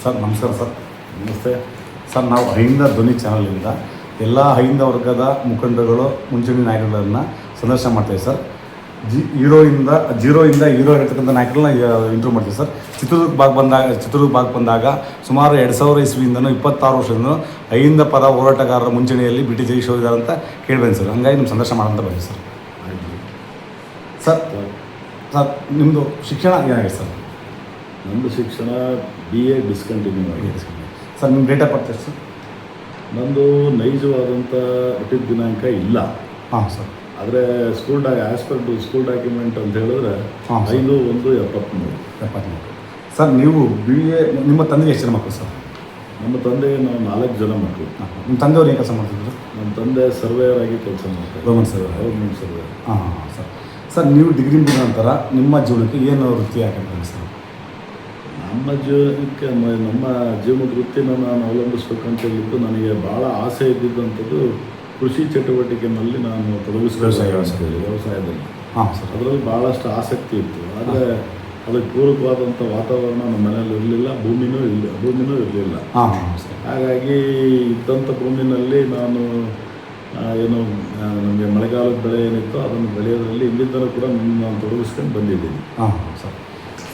Sir ನಮಸ್ಕಾರ sir. ನಮಸ್ತೆ sir, ನಾವು ಅಹಿಂದ ಧ್ವನಿ ಚಾನಲಿಂದ ಎಲ್ಲ ಅಹಿಂದ ವರ್ಗದ ಮುಖಂಡರುಗಳು, ಮುಂಚೂಣಿ ನಾಯಕರುಗಳನ್ನು ಸಂದರ್ಶನ ಮಾಡ್ತೀವಿ ಸರ್. ಜೀರೋಯಿಂದ ಹೀರೋ ಇರತಕ್ಕಂಥ ನಾಯಕರನ್ನ ಇಂಟ್ರೂ ಮಾಡ್ತೀವಿ ಸರ್. ಚಿತ್ರದುರ್ಗ ಭಾಗ ಬಂದಾಗ ಸುಮಾರು 2000 ಇಸ್ವಿಯಿಂದನೂ 26 ವರ್ಷದಿಂದ ಅಹಿಂದ ಪರ ಹೋರಾಟಗಾರರ ಮುಂಚೂಣಿಯಲ್ಲಿ ಬ್ರಿಟಿಷ್ ಜಯಿಸೋದಿದ್ದಾರೆ ಅಂತ ಕೇಳಿಬಂದು ಸರ್. ಹಂಗಾಗಿ ನಿಮ್ಮ ಸಂದರ್ಶನ ಮಾಡೋಂತ ಬಂದಿದೆ ಸರ್. ಸರ್ ಸರ್ ನಿಮ್ಮದು ಶಿಕ್ಷಣ ಏನಾಗಿದೆ ಸರ್? ನಂದು ಶಿಕ್ಷಣ BA ಡಿಸ್ಕಂಟಿನ್ಯೂ ಆಗಿದೆ ಸರ್. ನಿಮ್ಮ ಡೇಟ್ ಆಫ್ ಬರ್ತ್ ಸರ್? ನಂದು ನೈಜವಾದಂಥ ಹುಟ್ಟಿದ ದಿನಾಂಕ ಇಲ್ಲ. ಹಾಂ ಸರ್. ಆದರೆ ಸ್ಕೂಲ್ ಡಾಕ್ಯುಮೆಂಟ್ ಅಂತ ಹೇಳಿದ್ರೆ 5/1/73. ಸರ್, ನೀವು BA ನಿಮ್ಮ ತಂದೆಗೆ ಎಷ್ಟು ಜನ ಮಕ್ಕಳು ಸರ್? ನಮ್ಮ ತಂದೆಗೆ ನಾವು 4 ಜನ ಮಕ್ಕಳು. ನಿಮ್ಮ ತಂದೆಯವ್ರು ಏನು ಕೆಲಸ ಮಾಡ್ತಿದ್ರು? ನಮ್ಮ ತಂದೆ ಸರ್ವೇಯರ್ ಆಗಿ ಕೆಲಸ ಮಾಡ್ತಾರೆ. Government surveyor. ಹಾಂ ಸರ್. ಸರ್, ನೀವು ಡಿಗ್ರಿ ಮುಗಿದ ನಂತರ ನಿಮ್ಮ ಜೀವನಕ್ಕೆ ಏನು ವೃತ್ತಿ ಹಾಕಿದ್ರೆ ಸರ್? ನಮ್ಮ ಜೀವನದ ವೃತ್ತಿನ ನಾನು ಅವಲಂಬಿಸ್ಬೇಕಂತ ಹೇಳಿದ್ದು ನನಗೆ ಭಾಳ ಆಸೆ ಇದ್ದಿದ್ದಂಥದ್ದು ಕೃಷಿ ಚಟುವಟಿಕೆಯಲ್ಲಿ ನಾನು ವ್ಯವಸಾಯದಲ್ಲಿ. ಹಾಂ ಸರ್. ಅದರಲ್ಲಿ ಭಾಳಷ್ಟು ಆಸಕ್ತಿ ಇತ್ತು. ಆದರೆ ಅದಕ್ಕೆ ಪೂರಕವಾದಂಥ ವಾತಾವರಣ ನಮ್ಮ ಮನೇಲಿ ಇರಲಿಲ್ಲ, ಭೂಮಿನೂ ಇರಲಿಲ್ಲ. ಹಾಂ ಸರ್. ಹಾಗಾಗಿ ಇದ್ದಂಥ ಭೂಮಿನಲ್ಲಿ ನಾನು ನಮಗೆ ಮಳೆಗಾಲದ ಬೆಳೆ ಏನಿತ್ತು ಅದನ್ನು ಬೆಳೆಯೋದ್ರಲ್ಲಿ ಇಲ್ಲಿಂದಲೂ ಕೂಡ ನಾನು ತೊಡಗಿಸ್ಕೊಂಡು ಬಂದಿದ್ದೀನಿ. ಹಾಂ ಸರ್.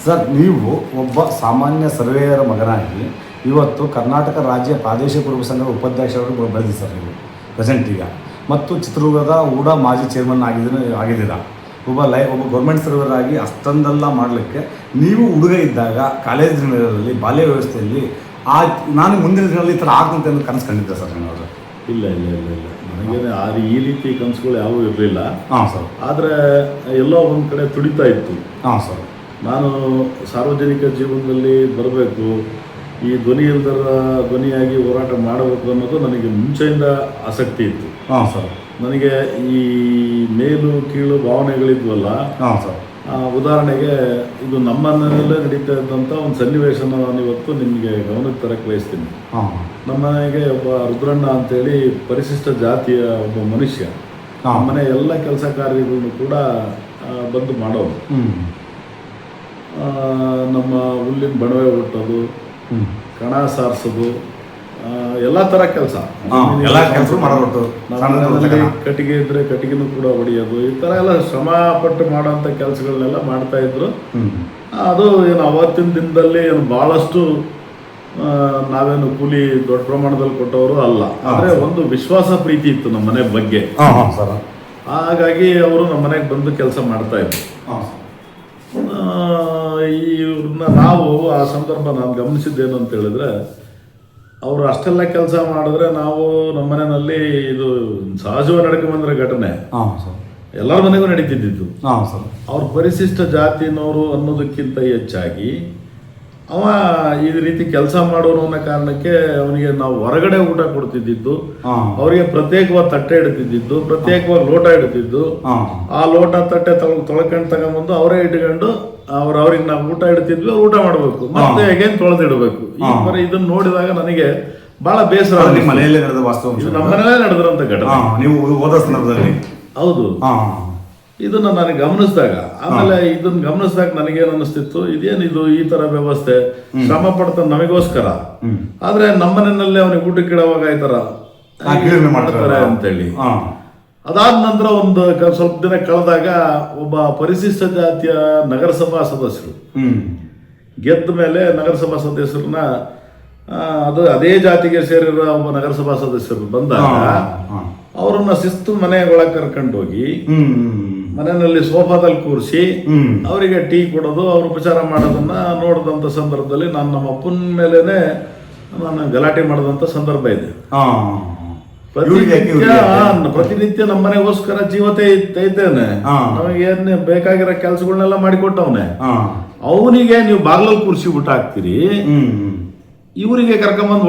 ಸರ್, ನೀವು ಒಬ್ಬ ಸಾಮಾನ್ಯ ಸರ್ವೇಯರ ಮಗನಾಗಿ ಇವತ್ತು ಕರ್ನಾಟಕ ರಾಜ್ಯ ಪ್ರಾದೇಶಿಕ ಕುರುಬ ಸಂಘದ ಉಪಾಧ್ಯಕ್ಷರಾಗಿ ಬೆಳೆದಿದ್ದೀರಿ ಸರ್ ನೀವು ಪ್ರೆಸೆಂಟ್ ಈಗ. ಮತ್ತು ಚಿತ್ರದುರ್ಗದ ಊಡ ಮಾಜಿ ಚೇರ್ಮನ್ ಆಗಿದ್ದೀರಾ. ಒಬ್ಬ ಗೌರ್ಮೆಂಟ್ ಸರ್ವೇಯರ್ ಆಗಿ ಅಷ್ಟೊಂದೆಲ್ಲ ಮಾಡಲಿಕ್ಕೆ ನೀವು ಹುಡುಗ ಇದ್ದಾಗ ಕಾಲೇಜ್ ದಿನಗಳಲ್ಲಿ ಬಾಲ್ಯ ವ್ಯವಸ್ಥೆಯಲ್ಲಿ ನಾನು ಮುಂದಿನ ದಿನಗಳಲ್ಲಿ ಈ ಥರ ಆಗ್ತಂತೆ ಅಂತ ಕನಸು ಕಂಡಿದ್ದೆ ಸರ್ ಏನಾದರೂ? ಇಲ್ಲ, ನನಗೇನೆ ಈ ರೀತಿ ಕನಸುಗಳು ಯಾವುವು ಇರಲಿಲ್ಲ. ಹಾಂ ಸರ್. ಆದರೆ ಎಲ್ಲೋ ಒಂದು ಕಡೆ ತುಡಿತಾ ಇತ್ತು. ಹಾಂ ಸರ್. ನಾನು ಸಾರ್ವಜನಿಕ ಜೀವನದಲ್ಲಿ ಬರಬೇಕು, ಈ ಧ್ವನಿಯಾಗಿ ಹೋರಾಟ ಮಾಡಬೇಕು ಅನ್ನೋದು ನನಗೆ ಮುಂಚೆಯಿಂದ ಆಸಕ್ತಿ ಇತ್ತು. ಹಾಂ ಸರ್. ನನಗೆ ಈ ಮೇಲು ಕೀಳು ಭಾವನೆಗಳಿದ್ವಲ್ಲ. ಹಾಂ ಸರ್. ಉದಾಹರಣೆಗೆ ಇದು ನಮ್ಮ ಮನೆಯಲ್ಲೇ ನಡೀತಾ ಇದ್ದಂಥ ಒಂದು ಸನ್ನಿವೇಶನ ನಾನು ಇವತ್ತು ನಿಮಗೆ ಗಮನಕ್ಕೆ ತರಕ್ಕೆ ಬಯಸ್ತೀನಿ. ಹಾಂ. ನಮ್ಮ ಮನೆಗೆ ಒಬ್ಬ ರುದ್ರಣ್ಣ ಅಂತೇಳಿ ಪರಿಶಿಷ್ಟ ಜಾತಿಯ ಒಬ್ಬ ಮನುಷ್ಯ ಮನೆ ಎಲ್ಲ ಕೆಲಸ ಕಾರ್ಯಗಳನ್ನು ಕೂಡ ಬಂದು ಮಾಡೋದು. ನಮ್ಮ ಹುಲ್ಲಿನ ಬಣವೆ ಹುಟ್ಟೋದು, ಕಣ ಸಾರಿಸೋದು, ಎಲ್ಲ ಥರ ಕೆಲಸ. ಕಟ್ಟಿಗೆ ಇದ್ದರೆ ಕಟ್ಟಿಗೆನೂ ಕೂಡ ಹೊಡೆಯೋದು, ಈ ಥರ ಎಲ್ಲ ಶ್ರಮ ಪಟ್ಟು ಮಾಡೋಂಥ ಕೆಲಸಗಳನ್ನೆಲ್ಲ ಮಾಡ್ತಾಯಿದ್ರು. ಅದು ಏನು ಅವತ್ತಿನ ದಿನದಲ್ಲಿ ಏನು ಭಾಳಷ್ಟು ನಾವೇನು ಕೂಲಿ ದೊಡ್ಡ ಪ್ರಮಾಣದಲ್ಲಿ ಕೊಟ್ಟವರು ಅಲ್ಲ. ಆದರೆ ಒಂದು ವಿಶ್ವಾಸ ಪ್ರೀತಿ ಇತ್ತು ನಮ್ಮ ಮನೆ ಬಗ್ಗೆ. ಹಾಗಾಗಿ ಅವರು ನಮ್ಮ ಮನೆಗೆ ಬಂದು ಕೆಲಸ ಮಾಡ್ತಾಯಿದ್ರು. ಇವ್ರನ್ನ ನಾವು ಆ ಸಂದರ್ಭ ನಾನು ಗಮನಿಸಿದ್ದೇನು ಅಂತ ಹೇಳಿದ್ರೆ, ಅವರು ಅಷ್ಟೆಲ್ಲ ಕೆಲಸ ಮಾಡಿದ್ರೆ ನಾವು ನಮ್ಮ ಮನೆಯಲ್ಲಿ ಇದು ಸಹಜವಾಗಿ ನಡ್ಕೊಂಡ್ಬಂದ್ರೆ ಘಟನೆ ಎಲ್ಲರ ಮನೆಗೂ ನಡೀತಿದ್ದಿತ್ತು. ಅವ್ರ ಪರಿಶಿಷ್ಟ ಜಾತಿನವರು ಅನ್ನೋದಕ್ಕಿಂತ ಹೆಚ್ಚಾಗಿ ಅವ ಈ ರೀತಿ ಕೆಲಸ ಮಾಡೋನು ಅನ್ನೋ ಕಾರಣಕ್ಕೆ ಅವನಿಗೆ ನಾವು ಹೊರಗಡೆ ಊಟ ಕೊಡ್ತಿದ್ದಿದ್ದು, ಅವರಿಗೆ ಪ್ರತ್ಯೇಕವಾಗಿ ತಟ್ಟೆ ಇಡ್ತಿದ್ದು, ಪ್ರತ್ಯೇಕವಾಗಿ ಲೋಟ ಇಡ್ತಿದ್ದು. ಆ ಲೋಟ ತಟ್ಟೆ ತೊಳ್ಕೊಂಡು ತಗೊಂಬಂದು ಅವರೇ ಇಟ್ಕೊಂಡು ಅವ್ರಿಗೆ ನಾವು ಊಟ ಇಡ್ತಿದ್ವಿ, ಊಟ ಮಾಡಬೇಕು, ಮತ್ತೆ ಹೇಗೇನು ತೊಳೆದಿಡಬೇಕು. ಇದನ್ನ ನೋಡಿದಾಗ ನನಗೆ ಬಹಳ ಬೇಸರ. ನಮ್ಮ ಮನೆಯಲ್ಲೇ ನಡೆದ ವಾಸ್ತವ, ನಮ್ಮ ಮನೆಯಲ್ಲೇ ನಡೆದಿರೋಂಥ ಘಟನೆ. ನೀವು ಓದೋ ಸಂದರ್ಭದಲ್ಲಿ ಹೌದು. ಇದನ್ನ ನನಗೆ ಗಮನಿಸಿದಾಗ, ಆಮೇಲೆ ಇದನ್ನ ಗಮನಿಸಿದಾಗ ನನಗೇನು ಅನಿಸ್ತಿತ್ತು, ಇದೇನಿದು ಈ ತರ ವ್ಯವಸ್ಥೆ, ಶ್ರಮ ಪಡ್ತಾನೆ ನಮಗೋಸ್ಕರ, ಆದ್ರೆ ನಮ್ಮನೆಯಲ್ಲೇ ಅವನಿಗೆ ಊಟಕ್ಕೆ ಇಡುವಾಗ ಈ ತರ ಮಾಡ್ತಾರೆ ಅಂತೇಳಿ. ಅದಾದ ನಂತರ ಒಂದು ಸ್ವಲ್ಪ ದಿನ ಕಳೆದಾಗ ಒಬ್ಬ ಪರಿಶಿಷ್ಟ ಜಾತಿಯ ನಗರಸಭಾ ಸದಸ್ಯರು ಗೆದ್ದ ಮೇಲೆ ನಗರಸಭಾ ಸದಸ್ಯರನ್ನ ಅದೇ ಜಾತಿಗೆ ಸೇರಿರೋ ಒಬ್ಬ ನಗರಸಭಾ ಸದಸ್ಯರು ಬಂದಾಗ ಅವರನ್ನ ಶಿಸ್ತು ಮನೆ ಒಳಗೆ ಕರ್ಕೊಂಡು ಹೋಗಿ ಮನೆಯಲ್ಲಿ ಸೋಫಾದಲ್ಲಿ ಕೂರಿಸಿ ಅವರಿಗೆ ಟೀ ಕೊಡೋದು, ಅವ್ರು ಉಪಚಾರ ಮಾಡೋದನ್ನ ನೋಡಿದಂಥ ಸಂದರ್ಭದಲ್ಲಿ ನಾನು ನಮ್ಮ ಅಪ್ಪನ ಮೇಲೇನೆ ನಾನು ಗಲಾಟೆ ಮಾಡಿದಂಥ ಸಂದರ್ಭ ಇದೆ. ಪ್ರತಿನಿತ್ಯ ನಮ್ಮ ಮನೆಗೋಸ್ಕರ ಜೀವತೆ ಇದ್ದೇನೆ, ನಮಗೇನ್ ಬೇಕಾಗಿರೋ ಕೆಲ್ಸಗಳನ್ನೆಲ್ಲ ಮಾಡಿಕೊಟ್ಟವನೆ. ಅವನಿಗೆ ನೀವು ಬಾಗ್ಲಲ್ಲಿ ಕೂರಿಸಿ ಊಟ ಹಾಕ್ತೀರಿ, ಇವರಿಗೆ ಕರ್ಕೊಂಬಂದು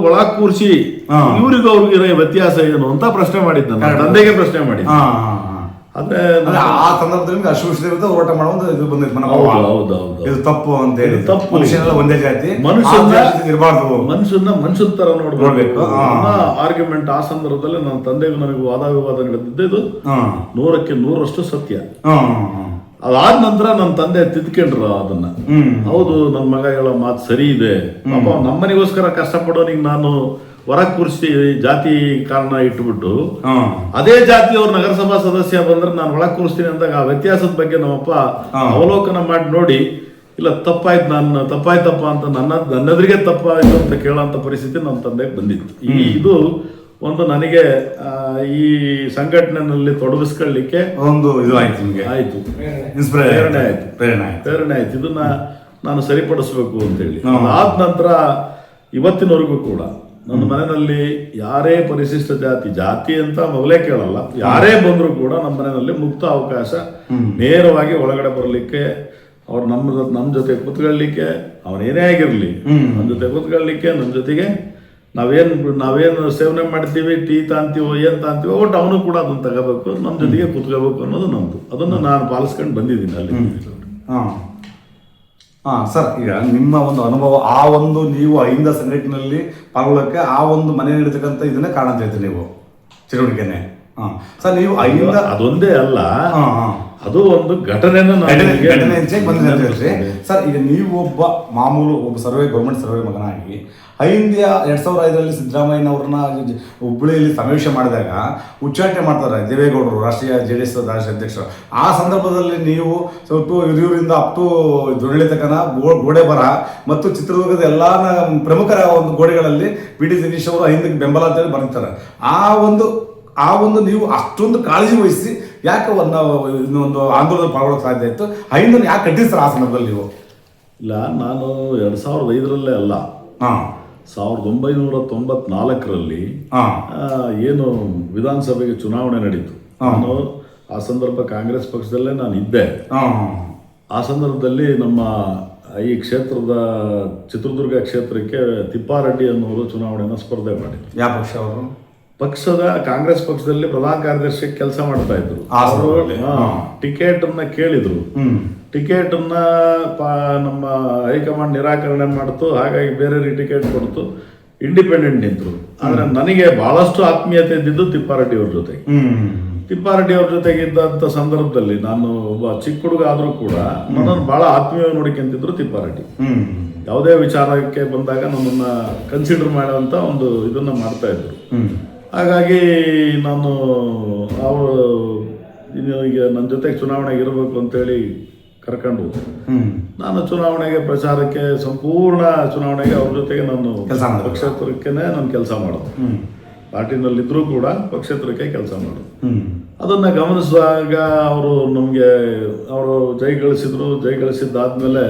ಒಳಗ್ ಕೂರಿಸಿ ಇವ್ರಿಗೂ ಅವ್ರಿಗೆ ವ್ಯತ್ಯಾಸ ಏನು ಅಂತ ಪ್ರಶ್ನೆ ಮಾಡಿದ್ದ, ತಂದೆಗೆ ಪ್ರಶ್ನೆ ಮಾಡಿದ್ದ. ಆದ್ರೆ ಆ ಸಂದರ್ಭದಲ್ಲಿ ಅಶ್ವತ್ಥ ಹೋರಾಟ ಮಾಡೋದು ಇದು ತಪ್ಪು ಅಂತ ಹೇಳಿ, ತಪ್ಪು ಒಂದೇ ಜಾತಿ ಇರಬಾರ್ದು, ಮನುಷ್ಯನ ತರ ನೋಡ್ಬೇಕು ಆರ್ಗ್ಯುಮೆಂಟ್. ಆ ಸಂದರ್ಭದಲ್ಲಿ ನನ್ನ ತಂದೆಗೂ ನನಗೂ ವಾದ ವಿವಾದ ನಡೆದಿದ್ದು 100% ಸತ್ಯ. ಅದಾದ ನಂತರ ನನ್ನ ತಂದೆ ತಿದ್ಕೊಂಡ್ರು ಅದನ್ನ. ಹೌದು, ನನ್ನ ಮಗ ಹೇಳೋ ಮಾತು ಸರಿ ಇದೆ, ಪಾಪ ನಮ್ಮನಿಗೋಸ್ಕರ ಕಷ್ಟಪಡೋನಿಗೆ ನಾನು ಹೊರಗೆ ಕೂರಿಸಿ ಜಾತಿ ಕಾರಣ ಇಟ್ಬಿಟ್ಟು ಅದೇ ಜಾತಿಯವ್ರು ನಗರಸಭಾ ಸದಸ್ಯ ಬಂದ್ರೆ ನಾನು ಒಳಗೆ ಕೂರಿಸ್ತೀನಿ ಅಂದಾಗ ಆ ವ್ಯತ್ಯಾಸದ ಬಗ್ಗೆ ನಮ್ಮಪ್ಪ ಅವಲೋಕನ ಮಾಡಿ ನೋಡಿ, ಇಲ್ಲ ತಪ್ಪಾಯ್ತಪ್ಪ ಅಂತ ನನ್ನೆದುರಿಗೆ ತಪ್ಪಾಯ್ತು ಅಂತ ಕೇಳೋಂಥ ಪರಿಸ್ಥಿತಿ ನನ್ನ ತಂದೆಗೆ ಬಂದಿತ್ತು. ಇದು ಒಂದು ನನಗೆ ಈ ಸಂಘಟನೆಯಲ್ಲಿ ತೊಡಗಿಸ್ಕೊಳ್ಳಿಕ್ಕೆ ಒಂದು ಇದು ಆಯ್ತು, ನಿಮಗೆ ಆಯ್ತು, ಪ್ರೇರಣೆ ಆಯ್ತು. ಇದನ್ನ ನಾನು ಸರಿಪಡಿಸ್ಬೇಕು ಅಂತೇಳಿ. ಅದಾದ ನಂತರ ಇವತ್ತಿನವರೆಗೂ ಕೂಡ ನನ್ನ ಮನೆಯಲ್ಲಿ ಯಾರೇ ಪರಿಶಿಷ್ಟ ಜಾತಿ ಅಂತ ಮೊದಲೇ ಕೇಳಲ್ಲ, ಯಾರೇ ಬಂದರೂ ಕೂಡ ನಮ್ಮ ಮನೆಯಲ್ಲಿ ಮುಕ್ತ ಅವಕಾಶ, ನೇರವಾಗಿ ಒಳಗಡೆ ಬರಲಿಕ್ಕೆ, ಅವ್ರು ನಮ್ಮ ಜೊತೆ ಕೂತ್ಕೊಳ್ಳಿಕ್ಕೆ, ಅವನೇನೇ ಆಗಿರಲಿ ನಮ್ಮ ಜೊತೆ ಕೂತ್ಕೊಳ್ಳಿಕ್ಕೆ, ನಮ್ಮ ಜೊತೆಗೆ ನಾವೇನು ಸೇವನೆ ಮಾಡ್ತೀವಿ, ಟೀ ತಾಂತೀವೋ ಏನು ತಾಂತೀವೋ ಒಟ್ಟು ಅವನು ಕೂಡ ಅದನ್ನು ತಗೋಬೇಕು, ನಮ್ಮ ಜೊತೆಗೆ ಕೂತ್ಕೋಬೇಕು ಅನ್ನೋದು ನಮ್ಮದು. ಅದನ್ನು ನಾನು ಪಾಲಿಸ್ಕೊಂಡು ಬಂದಿದ್ದೀನಿ ಅಲ್ಲಿ. ಸರ್, ಈಗ ನಿಮ್ಮ ಒಂದು ಅನುಭವ, ಆ ಒಂದು ನೀವು ಅಹಿಂದ ಸಂಘಟನೆಯಲ್ಲಿ ಪಾಲ್ಗೊಳ್ಳೋಕ್ಕೆ ಆ ಒಂದು ಮನೆ ನೀಡತಕ್ಕಂಥ ಇದನ್ನೇ ಕಾರಣ ಅಂತ ಹೇಳ್ತೀರಿ ನೀವು, ಚಟುವಟಿಕೆನೆ. ಸರ್, ನೀವು ಅಹಿಂದ ಅದೊಂದೇ ಅಲ್ಲ, ಅದು ಒಂದು ಘಟನೆ ಬಂದಿದೆ ಅಂತ ಹೇಳ್ರಿ. ಸರ್, ಈಗ ನೀವು ಒಬ್ಬ ಗೌರ್ಮೆಂಟ್ ಸರ್ವೆ ಮಗನಾಗಿ ಅಹಿಂದ 2005ರಲ್ಲಿ ಸಿದ್ದರಾಮಯ್ಯನವ್ರನ್ನ ಹುಬ್ಬಳ್ಳಿಯಲ್ಲಿ ಸಮಾವೇಶ ಮಾಡಿದಾಗ ಉಚ್ಚಾಟನೆ ಮಾಡ್ತಾರೆ ದೇವೇಗೌಡರು, ರಾಷ್ಟ್ರೀಯ JDS ರಾಷ್ಟ್ರೀಯ ಅಧ್ಯಕ್ಷರು. ಆ ಸಂದರ್ಭದಲ್ಲಿ ನೀವು ಸ್ವಲ್ಪ ಹಿರಿಯೂರಿಂದ ಅಪ್ ದೊಡ್ಡಳ್ಳಿ ತನಕ ಗೋಡೆ ಬರ ಮತ್ತು ಚಿತ್ರದುರ್ಗದ ಎಲ್ಲ ಪ್ರಮುಖರ ಒಂದು ಗೋಡೆಗಳಲ್ಲಿ PD ಜಗದೀಶ್ ಅವರು ಅಹಿಂದಕ್ಕೆ ಬೆಂಬಲ ಅಂತೇಳಿ ಬರೀತಾರೆ. ಆ ಒಂದು ನೀವು ಅಷ್ಟೊಂದು ಕಾಳಜಿ ವಹಿಸಿ ಯಾಕೆ ಇನ್ನೊಂದು ಆಂದೋಲನ ಪಾಲ್ಗೊಳ್ಳೋಕೆ ಸಾಧ್ಯ ಇತ್ತು? ಅಹಿಂದನ್ನು ಯಾಕೆ ಕಟ್ಟಿಸ್ತಾರೆ ಆ ಸಂದರ್ಭದಲ್ಲಿ ನೀವು? ಇಲ್ಲ, ನಾನು 2005ರಲ್ಲೇ ಅಲ್ಲ, 1994ರಲ್ಲಿ ಏನು ವಿಧಾನಸಭೆಗೆ ಚುನಾವಣೆ ನಡೀತು. ನಾನು ಆ ಸಂದರ್ಭ ಕಾಂಗ್ರೆಸ್ ಪಕ್ಷದಲ್ಲೇ ನಾನು ಇದ್ದೆ. ಆ ಸಂದರ್ಭದಲ್ಲಿ ನಮ್ಮ ಈ ಕ್ಷೇತ್ರದ ಚಿತ್ರದುರ್ಗ ಕ್ಷೇತ್ರಕ್ಕೆ ತಿಪ್ಪಾರೆಡ್ಡಿ ಅನ್ನೋರು ಚುನಾವಣೆಯನ್ನು ಸ್ಪರ್ಧೆ ಮಾಡಿದ್ರು. ಯಾವ ಪಕ್ಷ ಅವರು? ಪಕ್ಷದ ಕಾಂಗ್ರೆಸ್ ಪಕ್ಷದಲ್ಲಿ ಪ್ರಧಾನ ಕಾರ್ಯದರ್ಶಿ ಕೆಲಸ ಮಾಡ್ತಾ ಇದ್ರು. ಟಿಕೆಟ್ ಅನ್ನ ಕೇಳಿದ್ರು. ಟಿಕೆಟ್ ಅನ್ನ ನಮ್ಮ ಹೈಕಮಾಂಡ್ ನಿರಾಕರಣೆ ಮಾಡ್ತು. ಹಾಗಾಗಿ ಬೇರೆ ಟಿಕೆಟ್ ಕೊಡ್ತು, ಇಂಡಿಪೆಂಡೆಂಟ್ ನಿಂತರು. ಆದ್ರೆ ನನಗೆ ಬಹಳಷ್ಟು ಆತ್ಮೀಯತೆ ಇದ್ದಿದ್ದು ತಿಪ್ಪಾರೆಡ್ಡಿ ಅವ್ರ ಜೊತೆಗೆ. ತಿಪ್ಪಾರೆಡ್ಡಿ ಅವ್ರ ಜೊತೆಗೆ ಇದ್ದಂಥ ಸಂದರ್ಭದಲ್ಲಿ ನಾನು ಒಬ್ಬ ಚಿಕ್ಕ ಹುಡುಗ ಆದ್ರೂ ಕೂಡ ನನ್ನನ್ನು ಬಹಳ ಆತ್ಮೀಯವಾಗಿ ನೋಡಿಕೊಂತಿದ್ರು ತಿಪ್ಪಾರೆಡ್ಡಿ. ಯಾವುದೇ ವಿಚಾರಕ್ಕೆ ಬಂದಾಗ ನನ್ನನ್ನ ಕನ್ಸಿಡರ್ ಮಾಡುವಂತ ಒಂದು ಇದನ್ನ ಮಾಡ್ತಾ ಇದ್ರು. ಹಾಗಾಗಿ ನಾನು ಅವರು ಈಗ ನನ್ನ ಜೊತೆಗೆ ಚುನಾವಣೆಗೆ ಇರಬೇಕು ಅಂತೇಳಿ ಕರ್ಕೊಂಡು ಹೋದೆ. ನಾನು ಚುನಾವಣೆಗೆ ಪ್ರಚಾರಕ್ಕೆ ಸಂಪೂರ್ಣ ಚುನಾವಣೆಗೆ ಅವ್ರ ಜೊತೆಗೆ ನಾನು ಪಕ್ಷೇತರಕ್ಕೇನೆ ನಾನು ಕೆಲಸ ಮಾಡೋದು. ಪಾರ್ಟಿನಲ್ಲಿದ್ದರೂ ಕೂಡ ಪಕ್ಷೇತರಕ್ಕೆ ಕೆಲಸ ಮಾಡೋದು. ಅದನ್ನು ಗಮನಿಸಿದಾಗ ಅವರು ಜೈ ಗಳಿಸಿದ್ದಾದ್ಮೇಲೆ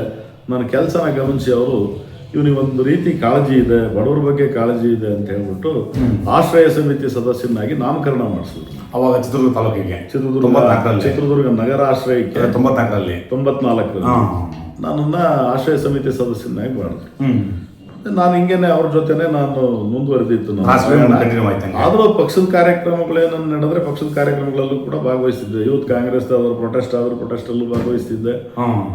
ನನ್ನ ಕೆಲಸನ ಗಮನಿಸಿ ಅವರು ಇವನಿಗೊಂದು ರೀತಿ ಕಾಳಜಿ ಇದೆ, ಬಡವರ ಬಗ್ಗೆ ಕಾಳಜಿ ಇದೆ ಅಂತ ಹೇಳ್ಬಿಟ್ಟು ಆಶ್ರಯ ಸಮಿತಿ ಸದಸ್ಯನಾಗಿ ನಾಮಕರಣ ಮಾಡಿಸಿದ್ರು. ಅವಾಗ ಚಿತ್ರದುರ್ಗ ತಾಲೂಕಿಗೆ, ಚಿತ್ರದುರ್ಗ ನಗರ ಆಶ್ರಯಕ್ಕೆ 94ರಲ್ಲಿ ನನ್ನನ್ನ ಆಶ್ರಯ ಸಮಿತಿ ಸದಸ್ಯನಾಗಿ ಮಾಡಿದ್ರು. ನಾನು ಹಿಂಗೇನೆ ಅವ್ರ ಜೊತೆನೆ ನಾನು ಮುಂದುವರೆದಿತ್ತು. ಆದರೂ ಪಕ್ಷದ ಕಾರ್ಯಕ್ರಮಗಳೇನನ್ನು ನಡೆದ್ರೆ ಪಕ್ಷದ ಕಾರ್ಯಕ್ರಮಗಳಲ್ಲೂ ಕೂಡ ಭಾಗವಹಿಸ್ತಿದ್ದೆ. ಯೂತ್ ಕಾಂಗ್ರೆಸ್ ಪ್ರೊಟೆಸ್ಟ್ ಅಲ್ಲೂ ಭಾಗವಹಿಸ್ತಿದ್ದೆ.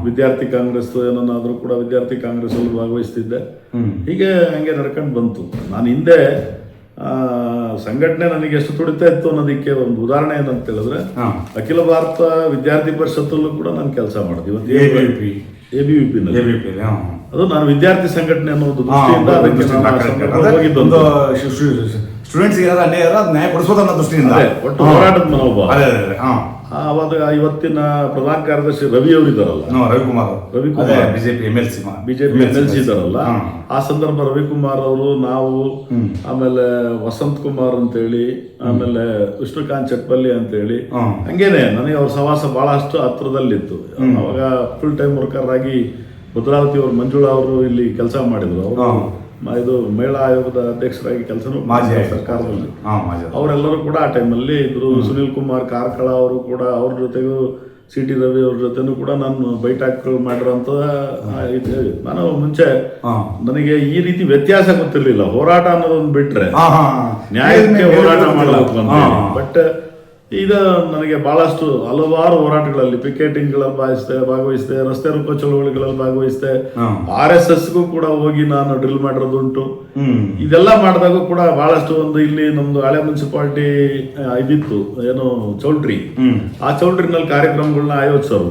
ವಿದ್ಯಾರ್ಥಿ ಕಾಂಗ್ರೆಸ್ ಏನನ್ನಾದ್ರೂ ಕೂಡ ವಿದ್ಯಾರ್ಥಿ ಕಾಂಗ್ರೆಸ್ ಅಲ್ಲೂ ಭಾಗವಹಿಸ್ತಿದ್ದೆ. ಹೀಗೆ ಹಂಗೆ ನಡ್ಕೊಂಡು ಬಂತು. ನಾನು ಹಿಂದೆ ಸಂಘಟನೆ ನನಗೆ ಎಷ್ಟು ತುಡಿತಾ ಇತ್ತು ಅನ್ನೋದಕ್ಕೆ ಒಂದು ಉದಾಹರಣೆ ಏನಂತ ಹೇಳಿದ್ರೆ, ಅಖಿಲ ಭಾರತ ವಿದ್ಯಾರ್ಥಿ ಪರಿಷತ್ತಲ್ಲೂ ಕೂಡ ನಾನು ಕೆಲಸ ಮಾಡಿದೆ. ABVP ಅದು ನಾನು ವಿದ್ಯಾರ್ಥಿ ಸಂಘಟನೆ ಅನ್ನೋ ದೃಷ್ಟಿಯಿಂದ ಸ್ಟೂಡೆಂಟ್ಸ್ ನ್ಯಾಯ ಕೊಡಿಸೋದು ಅನ್ನೋ ದೃಷ್ಟಿಯಿಂದ ಒಟ್ಟು ಹೋರಾಟದ ಮನೋಭಾವ. ಅವಾಗ ಇವತ್ತಿನ ಪ್ರಧಾನ ಕಾರ್ಯದರ್ಶಿ ರವಿ ಅವರು ಇದ್ದಾರಲ್ಲ, ರವಿಕುಮಾರ್ ಬಿಜೆಪಿ MLC ಇದ್ದಾರಲ್ಲ, ಆ ಸಂದರ್ಭ ರವಿಕುಮಾರ್ ಅವರು, ನಾವು, ಆಮೇಲೆ ವಸಂತ್ ಕುಮಾರ್ ಅಂತೇಳಿ, ಆಮೇಲೆ ವಿಷ್ಣುಕಾಂತ್ ಚಟ್ಪಲ್ಲಿ ಅಂತೇಳಿ, ಹಂಗೇನೆ ನನಗೆ ಅವ್ರ ಸವಾಸ ಬಹಳಷ್ಟು ಹತ್ರದಲ್ಲಿತ್ತು. ಅವಾಗ ಫುಲ್ ಟೈಮ್ ವರ್ಕರ್ ಆಗಿ ಭದ್ರಾವತಿ ಅವರು ಮಂಜುಳಾ ಅವರು ಇಲ್ಲಿ ಕೆಲಸ ಮಾಡಿದ್ರು. ಅವರು ಇದು ಮಹಿಳಾ ಆಯೋಗದ ಅಧ್ಯಕ್ಷರಾಗಿ ಕೆಲಸನೂ ಸರ್ಕಾರದಲ್ಲಿ. ಅವರೆಲ್ಲರೂ ಕೂಡ ಆ ಟೈಮಲ್ಲಿ ಇದ್ರು. ಸುನಿಲ್ ಕುಮಾರ್ ಕಾರ್ಕಳ ಅವರು ಕೂಡ, ಅವ್ರ ಜೊತೆಗೂ CT ರವಿ ಅವ್ರ ಜೊತೆನೂ ಕೂಡ ನಾನು ಬೈಠಾಕ್ಗಳು ಮಾಡಿರೋಂಥ. ನಾನು ಮುಂಚೆ ನನಗೆ ಈ ರೀತಿ ವ್ಯತ್ಯಾಸ ಗೊತ್ತಿರಲಿಲ್ಲ. ಹೋರಾಟ ಅನ್ನೋದೊಂದು ಬಿಟ್ರೆ ನ್ಯಾಯಕ್ಕೆ ಹೋರಾಟ ಮಾಡಬೇಕು ಅಂತ. ಬಟ್ ಇದು ನನಗೆ ಬಹಳಷ್ಟು ಹಲವಾರು ಹೋರಾಟಗಳಲ್ಲಿ ಪಿಕೆಟಿಂಗ್ಗಳಲ್ಲಿ ಭಾಗವಹಿಸಿದೆ, ರಸ್ತೆ ರೂಪ ಚಳುವಳಿಗಳಲ್ಲಿ ಭಾಗವಹಿಸಿದೆ, RSSಗೂ ಕೂಡ ಹೋಗಿ ನಾನು ಡ್ರಿಲ್ ಮಾಡಿರೋದುಂಟು. ಇದೆಲ್ಲ ಮಾಡಿದಾಗ ಕೂಡ ಬಹಳಷ್ಟು ಒಂದು ಇಲ್ಲಿ ನಮ್ದು ಹಳೆ ಮುನ್ಸಿಪಾಲಿಟಿ ಇದಿತ್ತು ಏನು ಚೌಲ್ಟ್ರಿ, ಆ ಚೌಲ್ಟ್ರಿನಲ್ಲಿ ಕಾರ್ಯಕ್ರಮಗಳನ್ನ ಆಯೋಜಿಸೋರು.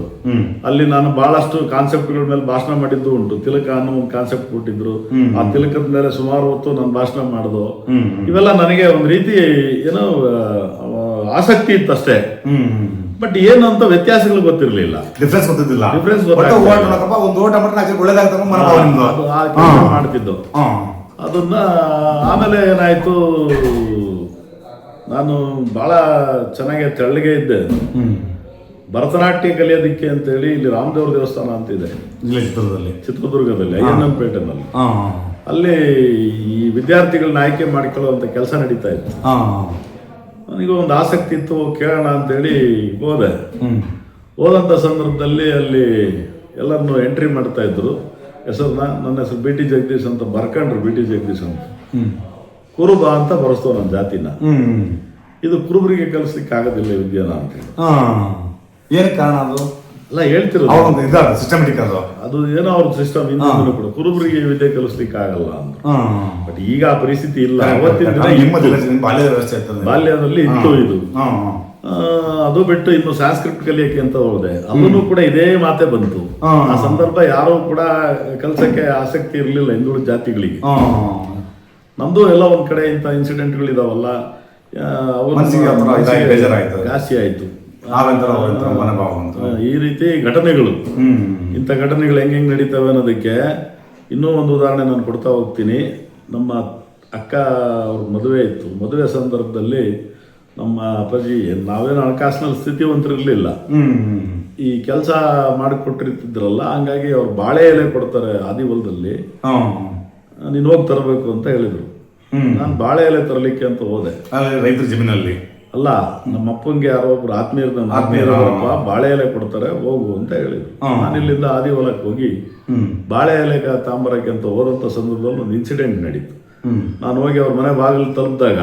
ಅಲ್ಲಿ ನಾನು ಬಹಳಷ್ಟು ಕಾನ್ಸೆಪ್ಟ್ಗಳ ಮೇಲೆ ಭಾಷಣ ಮಾಡಿದ್ದು ಉಂಟು. ತಿಲಕ ಅನ್ನೋ ಒಂದು ಕಾನ್ಸೆಪ್ಟ್ ಕೊಟ್ಟಿದ್ರು, ಆ ತಿಲಕದ ಮೇಲೆ ಸುಮಾರು ಹೊತ್ತು ನಾನು ಭಾಷಣ ಮಾಡ್ದು. ಇವೆಲ್ಲ ನನಗೆ ಒಂದು ರೀತಿ ಏನೋ ಆಸಕ್ತಿ ಇತ್ತು ಅಷ್ಟೇ. ಬಟ್ ಏನು ಅಂತ ವ್ಯತ್ಯಾಸಗಳು ಗೊತ್ತಿರಲಿಲ್ಲ, ಡಿಫ್ರೆನ್ಸ್ ಗೊತ್ತಿದ್ದಿಲ್ಲ. ಒಂದು ಓಟ ಮಾಡ್ತಿದ್ದು. ಅದನ್ನ ಆಮೇಲೆ ಏನಾಯ್ತು, ನಾನು ಬಹಳ ಚೆನ್ನಾಗಿ ತೆಳ್ಳಗೆ ಇದ್ದೆ. ಭರತನಾಟ್ಯ ಕಲಿಯೋದಕ್ಕೆ ಅಂತೇಳಿ ಇಲ್ಲಿ ರಾಮದೇವ್ರ ದೇವಸ್ಥಾನ ಅಂತಿದೆ ಚಿತ್ರದುರ್ಗದಲ್ಲಿ, INM ಪೇಟೆನಲ್ಲಿ. ಅಲ್ಲಿ ಈ ವಿದ್ಯಾರ್ಥಿಗಳನ್ನ ಆಯ್ಕೆ ಮಾಡಿಕೊಳ್ಳುವಂತ ಕೆಲಸ ನಡೀತಾ ಇತ್ತು. ನನಗೆ ಒಂದು ಆಸಕ್ತಿ ಇತ್ತು, ಕೇಳೋಣ ಅಂತೇಳಿ ಹೋದೆ. ಹೋದಂಥ ಸಂದರ್ಭದಲ್ಲಿ ಅಲ್ಲಿ ಎಲ್ಲರನ್ನು ಎಂಟ್ರಿ ಮಾಡ್ತಾ ಇದ್ರು. ಹೆಸರನ್ನ ನನ್ನ ಹೆಸರು BT ಜಗದೀಶ್ ಅಂತ ಬರ್ಕೊಂಡ್ರು. BT ಜಗದೀಶ್ ಅಂತ ಕುರುಬ ಅಂತ ಬರೆಸ್ತವ ನನ್ನ ಜಾತಿನ. ಇದು ಕುರುಬರಿಗೆ ಕಲಿಸ್ಲಿಕ್ಕೆ ಆಗೋದಿಲ್ಲ ವಿದ್ಯಾನ ಅಂತ. ಏನು ಕಾರಣ ಅದು ಅಲ್ಲ ಹೇಳ್ತಿರೋದು, ಸಿಸ್ಟಮೆಟಿಕ್ ಅದು ಏನೋ ಅವ್ರ ಸಿಸ್ಟಮ್ ಇಂದ ಕೂಡ ಕುರುಬರಿಗೆ ವಿದ್ಯೆ ಕಲಿಸ್ಲಿಕ್ಕೆ ಆಗಲ್ಲ ಅಂತ. ಬಟ್ ಈಗ ಆ ಪರಿಸ್ಥಿತಿ ಇಲ್ಲ. ಅವತ್ತಿನ ಬಾಲ್ಯದಲ್ಲಿ ಇತ್ತು ಇದು. ಅದು ಬಿಟ್ಟು ಇನ್ನು ಸಂಸ್ಕೃತ ಕಲಿಯಕ್ಕೆ ಅಂತ ಹೋದೆ, ಅದನ್ನು ಕೂಡ ಇದೇ ಮಾತೆ ಬಂತು. ಆ ಸಂದರ್ಭ ಯಾರು ಕೂಡ ಕಲ್ಸಕ್ಕೆ ಆಸಕ್ತಿ ಇರಲಿಲ್ಲ ಹಿಂದುಳಿದ ಜಾತಿಗಳಿಗೆ. ನಮ್ದು ಎಲ್ಲ ಒಂದ್ ಕಡೆ ಇಂಥ ಇನ್ಸಿಡೆಂಟ್ಗಳಿದಾವಲ್ಲ, ಜಾಸ್ತಿ ಆಯ್ತು. ಈ ರೀತಿ ಘಟನೆಗಳು, ಇಂಥ ಘಟನೆಗಳು ಹೆಂಗೆ ನಡೀತವೆ ಅನ್ನೋದಕ್ಕೆ ಇನ್ನೂ ಒಂದು ಉದಾಹರಣೆ ನಾನು ಕೊಡ್ತಾ ಹೋಗ್ತೀನಿ. ನಮ್ಮ ಅಕ್ಕ ಅವ್ರ ಮದುವೆ ಇತ್ತು. ಮದುವೆ ಸಂದರ್ಭದಲ್ಲಿ ನಮ್ಮ ಅಪ್ಪಾಜಿ, ನಾವೇನು ಹಣಕಾಸಿನಲ್ಲಿ ಸ್ಥಿತಿವಂತರಿರ್ಲಿಲ್ಲ, ಈ ಕೆಲಸ ಮಾಡಿಕೊಟ್ಟಿರ್ತಿದ್ರಲ್ಲ, ಹಂಗಾಗಿ ಅವ್ರು ಬಾಳೆ ಎಲೆ ಕೊಡ್ತಾರೆ ಆದಿವಲದಲ್ಲಿ, ನೀನು ಹೋಗಿ ತರಬೇಕು ಅಂತ ಹೇಳಿದ್ರು. ನಾನು ಬಾಳೆ ಎಲೆ ತರಲಿಕ್ಕೆ ಅಂತ ಹೋದೆ. ರೈತರ ಜಮೀನಲ್ಲಿ ಅಲ್ಲ, ನಮ್ಮ ಅಪ್ಪಂಗೆ ಯಾರೋ ಒಬ್ರು ಆತ್ಮೀಯರಪ್ಪ ಬಾಳೆ ಎಲೆ ಕೊಡ್ತಾರೆ ಹೋಗು ಅಂತ ಹೇಳಿದ್ರು. ನಾನು ಇಲ್ಲಿಂದ ಆದಿವಲಕ್ಕೆ ಹೋಗಿ ಬಾಳೆ ಎಲೆ ತಾಂಬರಕ್ಕೆ ಅಂತ ಹೋದಂಥ ಸಂದರ್ಭದಲ್ಲಿ ಒಂದು ಇನ್ಸಿಡೆಂಟ್ ನಡೀತು. ನಾನು ಹೋಗಿ ಅವ್ರ ಮನೆ ಬಾಗಿಲು ತಲುಪಿದಾಗ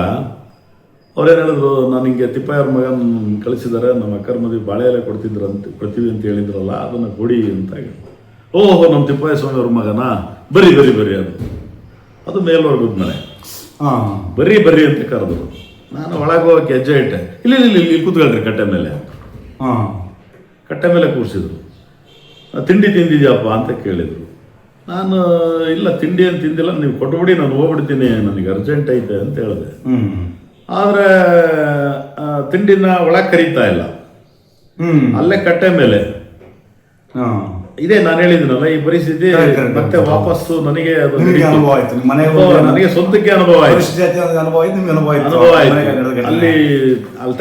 ಅವ್ರೇನು ಹೇಳಿದ್ರು, ನಾನು ಹಿಂಗೆ ತಿಪ್ಪಯ್ಯವ್ರ ಮಗನ ಕಳಿಸಿದ್ದಾರೆ, ನಮ್ಮ ಅಕ್ಕರ ಮದುವೆ ಬಾಳೆ ಎಲೆ ಕೊಡ್ತೀವಿ ಅಂತ ಹೇಳಿದ್ರಲ್ಲ, ಅದನ್ನ ಕೊಡಿ ಅಂತ ಹೇಳಿ. ಓಹೋ, ನಮ್ಮ ತಿಪ್ಪಯ್ಯ ಸ್ವಾಮಿ ಅವ್ರ ಮಗನಾ, ಬರ್ರಿ ಬರ್ರಿ ಬರ್ರಿ ಅದು ಮೇಲ್ವರ್ಗದ ಮನೆ, ಬರ್ರಿ ಅಂತ ಕರೆದ್ರು. ನಾನು ಒಳಗೆ ಹೋಗಕ್ಕೆ ಹೆಜ್ಜೆ ಇಟ್ಟೆ. ಇಲ್ಲಿ ಕೂತ್ಕೊಳ್ರಿ ಕಟ್ಟೆ ಮೇಲೆ. ಕಟ್ಟೆ ಮೇಲೆ ಕೂರಿಸಿದ್ರು. ತಿಂಡಿ ತಿಂದಿದ್ಯಪ್ಪ ಅಂತ ಕೇಳಿದ್ರು. ನಾನು ಇಲ್ಲ, ತಿಂಡಿ ಏನು ತಿಂದಿಲ್ಲ, ನೀವು ಕೊಟ್ಬಿಡಿ, ನಾನು ಹೋಗ್ಬಿಡ್ತೀನಿ, ನನಗೆ ಅರ್ಜೆಂಟ್ ಐತೆ ಅಂತ ಹೇಳಿದೆ. ಆದರೆ ತಿಂಡಿನ ಒಳಗೆ ಕರೀತಾ ಇಲ್ಲ, ಅಲ್ಲೇ ಕಟ್ಟೆ ಮೇಲೆ. ಇದೇ ನಾನು ಹೇಳಿದ್ದೀನಲ್ಲ, ಈ ಪರಿಸ್ಥಿತಿ ಮತ್ತೆ ವಾಪಸ್ಸು ನನಗೆ ನನಗೆ ಸ್ವಂತಕ್ಕೆ ಅನುಭವ ಆಯ್ತು. ಅಲ್ಲಿ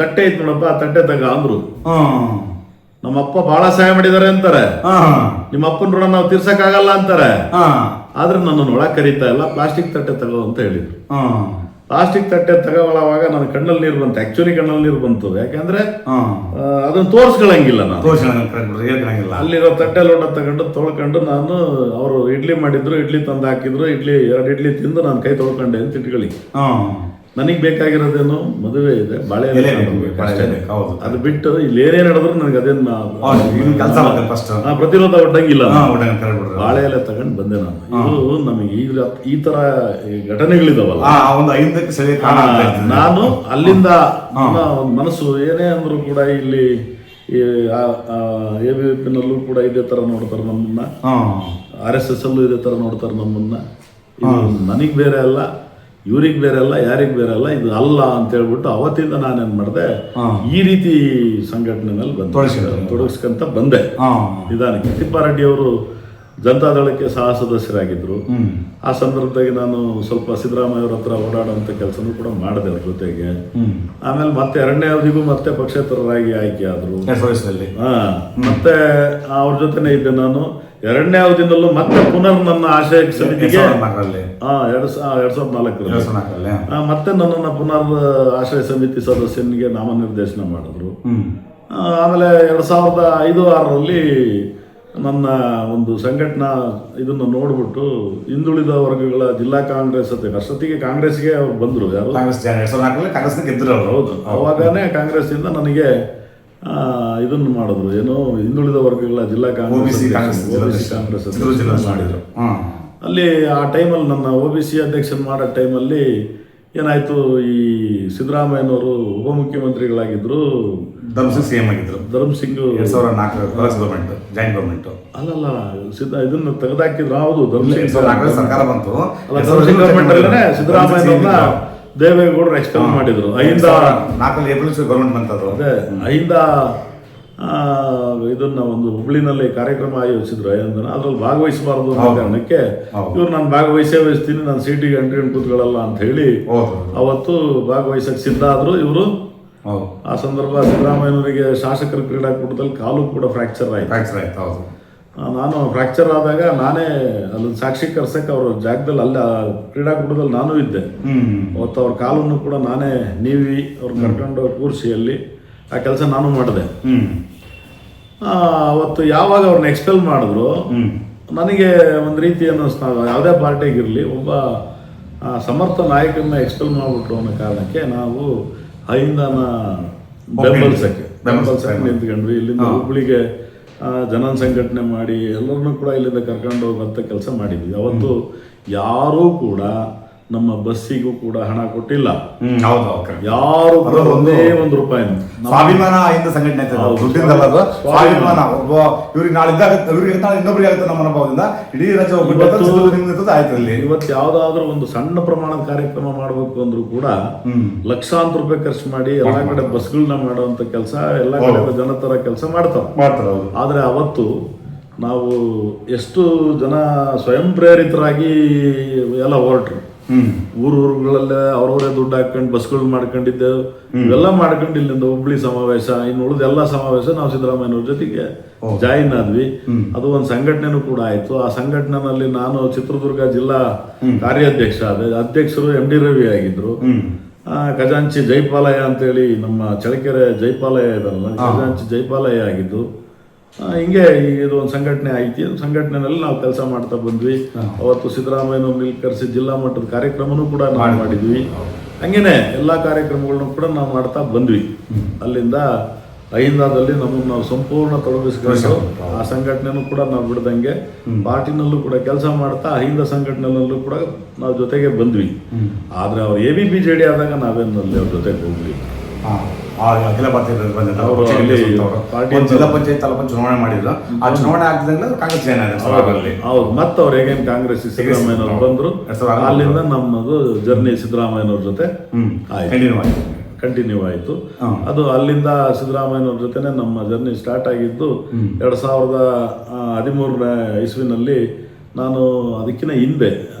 ತಟ್ಟೆ ಇತ್ತು ನೋಡಪ್ಪ, ಆ ತಟ್ಟೆ ತಗ ಅಂದ್ರು. ನಮ್ಮಪ್ಪ ಬಹಳ ಸಹಾಯ ಮಾಡಿದಾರೆ ಅಂತಾರೆ, ನಿಮ್ಮ ಅಪ್ಪನ ಋಣ ನಾವು ತೀರ್ಸಕ್ ಆಗಲ್ಲ ಅಂತಾರೆ. ಆದ್ರೆ ನನ್ನನ್ನು ಒಳಗೆ ಕರೀತಾ ಇಲ್ಲ, ಪ್ಲಾಸ್ಟಿಕ್ ತಟ್ಟೆ ತಗೋ ಅಂತ ಹೇಳಿದ್ರು. ಪ್ಲಾಸ್ಟಿಕ್ ತಟ್ಟೆ ತಗೊಳ್ಳುವಾಗ ನನ್ನ ಕಣ್ಣಲ್ಲಿ ನೀರು ಬಂತು. ಆಕ್ಚುಲಿ ಕಣ್ಣಲ್ಲಿ ನೀರು ಬಂತು, ಯಾಕಂದ್ರೆ ಅದನ್ನ ತೋರಿಸ್ಕೊಳಂಗಿಲ್ಲ ನಾನು. ಅಲ್ಲಿರೋ ತಟ್ಟೆ ಲೋಟ ತಗೊಂಡು ತೊಳ್ಕೊಂಡು, ನಾನು ಅವರು ಇಡ್ಲಿ ಮಾಡಿದ್ರು, ಇಡ್ಲಿ ತಂದು ಹಾಕಿದ್ರು, 2 ಇಡ್ಲಿ ತಿಂದು ನಾನು ಕೈ ತೊಳ್ಕೊಂಡೆ ಅಂತ ಇಟ್ಕೊಳ್ಳಿ. ನನಗೆ ಬೇಕಾಗಿರೋದೇನು, ಮದುವೆ ಇದೆ, ಬಾಳೆ ಎಲೆ ಅದು ಬಿಟ್ಟು ಇಲ್ಲಿ ಏನೇನು ನಡೆದ್ರು ನನಗೆ ಅದೇನು ಪ್ರತಿರೋಧ ಒಡ್ಡಂಗಿಲ್ಲ. ಬಾಳೆ ಎಲೆ ತಗೊಂಡು ಬಂದೆ ನಾನು. ಇದು ನಮಗೆ ಈ ತರ ಘಟನೆಗಳಿದಾವಲ್ಲ, ನಾನು ಅಲ್ಲಿಂದ ಮನಸ್ಸು ಏನೇ ಅಂದ್ರು ಕೂಡ ಇಲ್ಲಿ ABVP ನಲ್ಲೂ ಕೂಡ ಇದೇ ತರ ನೋಡ್ತಾರೆ ನಮ್ಮನ್ನ, RSS ಅಲ್ಲೂ ಇದೇ ತರ ನೋಡ್ತಾರೆ ನಮ್ಮನ್ನ. ಇದು ನನಗ್ ಬೇರೆ ಅಲ್ಲ, ಇವ್ರಿಗೆ ಬೇರೆ ಅಲ್ಲ, ಯಾರಿಗೆ ಬೇರೆ ಅಲ್ಲ, ಇದು ಅಲ್ಲ ಅಂತ ಹೇಳ್ಬಿಟ್ಟು ಅವತ್ತಿಂದ ನಾನೇನ್ ಮಾಡಿದೆ, ಈ ರೀತಿ ಸಂಘಟನೆನಲ್ಲಿ ತೊಡಗಿಸ್ಕೊಂತ ಬಂದೆ ನಿಧಾನಕ್ಕೆ. ತಿಪ್ಪಾರೆಡ್ಡಿ ಅವರು ಜನತಾದಳಕ್ಕೆ ಸಹ ಸದಸ್ಯರಾಗಿದ್ರು. ಆ ಸಂದರ್ಭದಲ್ಲಿ ನಾನು ಸ್ವಲ್ಪ ಸಿದ್ದರಾಮಯ್ಯ ಅವ್ರ ಹತ್ರ ಓಡಾಡುವಂತ ಕೆಲಸನೂ ಕೂಡ ಮಾಡಿದೆ ಅವ್ರ ಜೊತೆಗೆ. ಆಮೇಲೆ ಮತ್ತೆ 2ನೇ ಅವಧಿಗೂ ಮತ್ತೆ ಪಕ್ಷೇತರರಾಗಿ ಆಯ್ಕೆ ಆದ್ರು. ಮತ್ತೆ ಅವ್ರ ಜೊತೆನೆ ಇದ್ದೆ ನಾನು. 2ನೇ ಅವಧಿನಲ್ಲೂ ಮತ್ತೆ ಪುನರ್ ನನ್ನ ಆಶಯ ಸಮಿತಿಗೆ 2004 ಮತ್ತೆ ನನ್ನನ್ನು ಪುನರ್ ಆಶ್ರಯ ಸಮಿತಿ ಸದಸ್ಯನಿಗೆ ನಾಮನಿರ್ದೇಶನ ಮಾಡಿದ್ರು. ಆಮೇಲೆ 2005-06ರಲ್ಲಿ ನನ್ನ ಒಂದು ಸಂಘಟನಾ ಇದನ್ನು ನೋಡ್ಬಿಟ್ಟು ಹಿಂದುಳಿದ ವರ್ಗಗಳ ಜಿಲ್ಲಾ ಕಾಂಗ್ರೆಸ್ ಅಷ್ಟೊತ್ತಿಗೆ ಕಾಂಗ್ರೆಸ್ಗೆ ಅವ್ರು ಬಂದರು. ಯಾರು? ಕಾಂಗ್ರೆಸ್ 2004 ಕಾಂಗ್ರೆಸ್ನ ಗೆದ್ದರು ಅವರು. ಹೌದು, ಅವಾಗನೇ ಕಾಂಗ್ರೆಸ್ಸಿಂದ ನನಗೆ ಇದನ್ನು ಮಾಡಿದ್ರು, ಏನು ಹಿಂದುಳಿದ ವರ್ಗಗಳ ಜಿಲ್ಲಾ ಕಾಂಗ್ರೆಸ್ ಕಾಂಗ್ರೆಸ್ ಮಾಡಿದರು. ಅಲ್ಲಿ ಆ ಟೈಮಲ್ಲಿ ನನ್ನ OBC ಅಧ್ಯಕ್ಷನ್ ಮಾಡೋ ಟೈಮಲ್ಲಿ ಏನಾಯಿತು, ಈ ಸಿದ್ದರಾಮಯ್ಯನವರು ಉಪಮುಖ್ಯಮಂತ್ರಿಗಳಾಗಿದ್ದರು, ಧರ್ಮಸಿಂಗ್ CM ಆಗಿದ್ದರು. ಧರ್ಮಸಿಂಗ್ 2004 ಗವರ್ಮೆಂಟ್ ಜಾಯಿಂಟ್ ಗವರ್ಮೆಂಟ್ ಅಲ್ಲಲ್ಲ ಇದನ್ನು ತೆಗೆದಾಕಿದ್ರು. ಹೌದು, ಧರ್ಮಸಿಂಗ್ ಸರ್ಕಾರ ಬಂತು. ಧರ್ಮಸಿಂಗ್ ಗವರ್ಮೆಂಟ್ ಅಲ್ಲೇ ಸಿದ್ದರಾಮಯ್ಯನವ್ರನ್ನ ದೇವೇಗೌಡರು ಎಕ್ಸ್ಪೆಲ್ ಮಾಡಿದ್ರು. 4 ಏಪ್ರಿಲ್ ಗವರ್ಮೆಂಟ್ ಬಂತದ್ದು. ಅದೇ ಅಹಿಂದ ಇದನ್ನ ಒಂದು ಹುಬ್ಳಿನಲ್ಲಿ ಕಾರ್ಯಕ್ರಮ ಆಯೋಜಿಸಿದ್ರು. ಅದ್ರಲ್ಲಿ ಭಾಗವಹಿಸಬಾರದು ಅನ್ನೋ ಕಾರಣಕ್ಕೆ ಇವ್ರು ನಾನು ಭಾಗವಹಿಸ್ತೀನಿ, ನಾನು ಸೀಟಿಗೆ ಅಂಟ್ಕೊಂಡು ಕೂತ್ಕೊಳ್ಳಲ್ಲ ಅಂತ ಹೇಳಿ ಅವತ್ತು ಭಾಗವಹಿಸಕ್ಕೆ ಸಿದ್ಧ ಆದ್ರು ಇವರು. ಆ ಸಂದರ್ಭ ಸಿದ್ದರಾಮಯ್ಯನವರಿಗೆ ಶಾಸಕರ ಕ್ರೀಡಾಕೂಟದಲ್ಲಿ ಕಾಲು ಕೂಡ ಫ್ರಾಕ್ಚರ್ ಆಯ್ತು. ನಾನು ಫ್ರಾಕ್ಚರ್ ಆದಾಗ ನಾನೇ ಅಲ್ಲೊಂದು ಸಾಕ್ಷಿ ಕರ್ಸಕ್ಕೆ ಅವ್ರ ಜಾಗದಲ್ಲಿ ಅಲ್ಲ ಕ್ರೀಡಾಕೂಟದಲ್ಲಿ ನಾನು ಇದ್ದೆ. ಅವತ್ತು ಅವ್ರ ಕಾಲನ್ನು ಕೂಡ ನಾನೇ ನೀವಿ ಅವ್ರು ಕರ್ಕೊಂಡು ಕೂರಿಸಿ ಅಲ್ಲಿ ಆ ಕೆಲಸ ನಾನು ಮಾಡಿದೆ. ಅವತ್ತು ಯಾವಾಗ ಅವ್ರನ್ನ ಎಕ್ಸ್ಪೆಲ್ ಮಾಡಿದ್ರು ನನಗೆ ಒಂದು ರೀತಿ ಅನ್ನಿಸ್ತಾ, ಯಾವುದೇ ಪಾರ್ಟಿಗಿರಲಿ ಒಬ್ಬ ಸಮರ್ಥ ನಾಯಕರನ್ನ ಎಕ್ಸ್ಪೆಲ್ ಮಾಡಿಬಿಟ್ರು ಅನ್ನೋ ಕಾರಣಕ್ಕೆ ನಾವು ಅಹಿಂದನ ಬೆಂಬಲಿಸಕ್ಕೆ ನಿಂತ್ಕೊಂಡ್ವಿ. ಇಲ್ಲಿಂದ ಹುಬ್ಳಿಗೆ ಜನನ ಸಂಘಟನೆ ಮಾಡಿ ಎಲ್ಲರನ್ನೂ ಕೂಡ ಇಲ್ಲಿಂದ ಕರ್ಕೊಂಡು ಹೋಗುವಂಥ ಕೆಲಸ ಮಾಡಿದ್ವಿ. ಅವತ್ತು ಯಾರೂ ಕೂಡ ನಮ್ಮ ಬಸ್ಸಿಗೂ ಕೂಡ ಹಣ ಕೊಟ್ಟಿಲ್ಲ, ಯಾರು ಕೂಡ ಒಂದೇ ಒಂದು ರೂಪಾಯಿ. ಸ್ವಾಭಿಮಾನ ಅಹಿಂದ ಸಂಘಟನೆ ಸ್ವಾಭಿಮಾನ. ಒಬ್ಬ ಇವ್ರಿಗೆ ನಾಳೆ ಇನ್ನೊಬ್ಬರಿಗೆ ಆಗುತ್ತೆ ನಮ್ಮ ಅನುಭವದಿಂದ ಇಡೀ ರಾಜ್ಯ ಆಯ್ತು. ಇವತ್ತು ಯಾವ್ದಾದ್ರು ಒಂದು ಸಣ್ಣ ಪ್ರಮಾಣದ ಕಾರ್ಯಕ್ರಮ ಮಾಡಬೇಕು ಅಂದ್ರೂ ಕೂಡ ಲಕ್ಷಾಂತರ ರೂಪಾಯಿ ಖರ್ಚು ಮಾಡಿ ಎಲ್ಲಾ ಕಡೆ ಬಸ್ಗಳನ್ನ ಮಾಡುವಂತ ಕೆಲಸ, ಎಲ್ಲಾ ಕಡೆ ಜನತರ ಕೆಲಸ ಮಾಡ್ತಾರೆ. ಆದ್ರೆ ಅವತ್ತು ನಾವು ಎಷ್ಟು ಜನ ಸ್ವಯಂ ಪ್ರೇರಿತರಾಗಿ ಎಲ್ಲ ಹೊರಟ್ರು. ಊರುಗಳಲ್ಲೇ ಅವ್ರವರೇ ದುಡ್ಡು ಹಾಕೊಂಡು ಬಸ್ಗಳು ಮಾಡ್ಕೊಂಡಿದ್ದೆವು. ಇವೆಲ್ಲ ಮಾಡ್ಕೊಂಡು ಇಲ್ಲಿಂದ ಹುಬ್ಳಿ ಸಮಾವೇಶ, ಇನ್ನು ಉಳಿದ ಎಲ್ಲ ಸಮಾವೇಶ ನಾವು ಸಿದ್ದರಾಮಯ್ಯನವ್ರ ಜೊತೆಗೆ ಜಾಯಿನ್ ಆದ್ವಿ. ಅದು ಒಂದು ಸಂಘಟನೆನೂ ಕೂಡ ಆಯ್ತು. ಆ ಸಂಘಟನೆನಲ್ಲಿ ನಾನು ಚಿತ್ರದುರ್ಗ ಜಿಲ್ಲಾ ಕಾರ್ಯಾಧ್ಯಕ್ಷ ಆದೆ. ಅಧ್ಯಕ್ಷರು MD ರವಿ ಆಗಿದ್ರು. ಖಜಾಂಚಿ ಜೈಪಾಲಯ್ಯ ಅಂತೇಳಿ ನಮ್ಮ ಚಳ್ಳಕೆರೆ ಜೈಪಾಲಯ್ಯ ಇದಲ್ಲ, ಖಜಾಂಚಿ ಜೈಪಾಲಯ್ಯ ಆಗಿದ್ದು. ಹಿಂಗೆ ಇದು ಒಂದು ಸಂಘಟನೆ ಆಯ್ತು. ಸಂಘಟನೆಯಲ್ಲಿ ನಾವು ಕೆಲಸ ಮಾಡ್ತಾ ಬಂದ್ವಿ. ಅವತ್ತು ಸಿದ್ದರಾಮಯ್ಯನವ್ರನ್ನ ಕರೆಸಿ ಜಿಲ್ಲಾ ಮಟ್ಟದ ಕಾರ್ಯಕ್ರಮನೂ ಕೂಡ ನಾವು ಮಾಡಿದ್ವಿ. ಹಂಗೇನೆ ಎಲ್ಲ ಕಾರ್ಯಕ್ರಮಗಳನ್ನು ಕೂಡ ನಾವು ಮಾಡ್ತಾ ಬಂದ್ವಿ. ಅಲ್ಲಿಂದ ಅಹಿಂದಾದಲ್ಲಿ ನಮ್ಮನ್ನು ನಾವು ಸಂಪೂರ್ಣ ತೊಡಗಿಸ್ಕೊಂಡು ಆ ಸಂಘಟನೆನೂ ಕೂಡ ನಾವು ಬಿಡ್ದಂಗೆ ಪಾರ್ಟಿನಲ್ಲೂ ಕೂಡ ಕೆಲಸ ಮಾಡ್ತಾ ಅಹಿಂದ ಸಂಘಟನೆಯಲ್ಲೂ ಕೂಡ ನಾವು ಜೊತೆಗೆ ಬಂದ್ವಿ. ಆದ್ರೆ ಅವ್ರು ABPJD ಆದಾಗ ನಾವೇನಲ್ಲಿ ಅವ್ರ ಜೊತೆಗೆ ಹೋಗ್ಲಿ. ಅಖಿಲ ಭಾರತೀಯ ಜಿಲ್ಲಾ ಪಂಚಾಯತ್ ತಾಲೂಕು ಚುನಾವಣೆ ಮಾಡಿದ್ರು. ಆ ಚುನಾವಣೆ ಆಗ್ತಿದ್ದಂಗೆ ಕಾಂಗ್ರೆಸ್ ಜಾಯ್ನ್ ಆಗಿದೆ. ಹೌದು, ಮತ್ತೆ ಅವ್ರು ಹೇಗೇನು ಕಾಂಗ್ರೆಸ್ ಸಿದ್ದರಾಮಯ್ಯನವ್ರು ಬಂದ್ರು, ಅಲ್ಲಿಂದ ನಮ್ಮದು ಜರ್ನಿ ಸಿದ್ದರಾಮಯ್ಯನವ್ರ ಜೊತೆ ಕಂಟಿನ್ಯೂ ಆಯಿತು. ಅದು ಅಲ್ಲಿಂದ ಸಿದ್ದರಾಮಯ್ಯನವ್ರ ಜೊತೆನೆ ನಮ್ಮ ಜರ್ನಿ ಸ್ಟಾರ್ಟ್ ಆಗಿದ್ದು 2013ನೇ ಇಸ್ವಿನಲ್ಲಿ. ನಾನು ಅದಕ್ಕಿಂತ ಹಿಂದೆ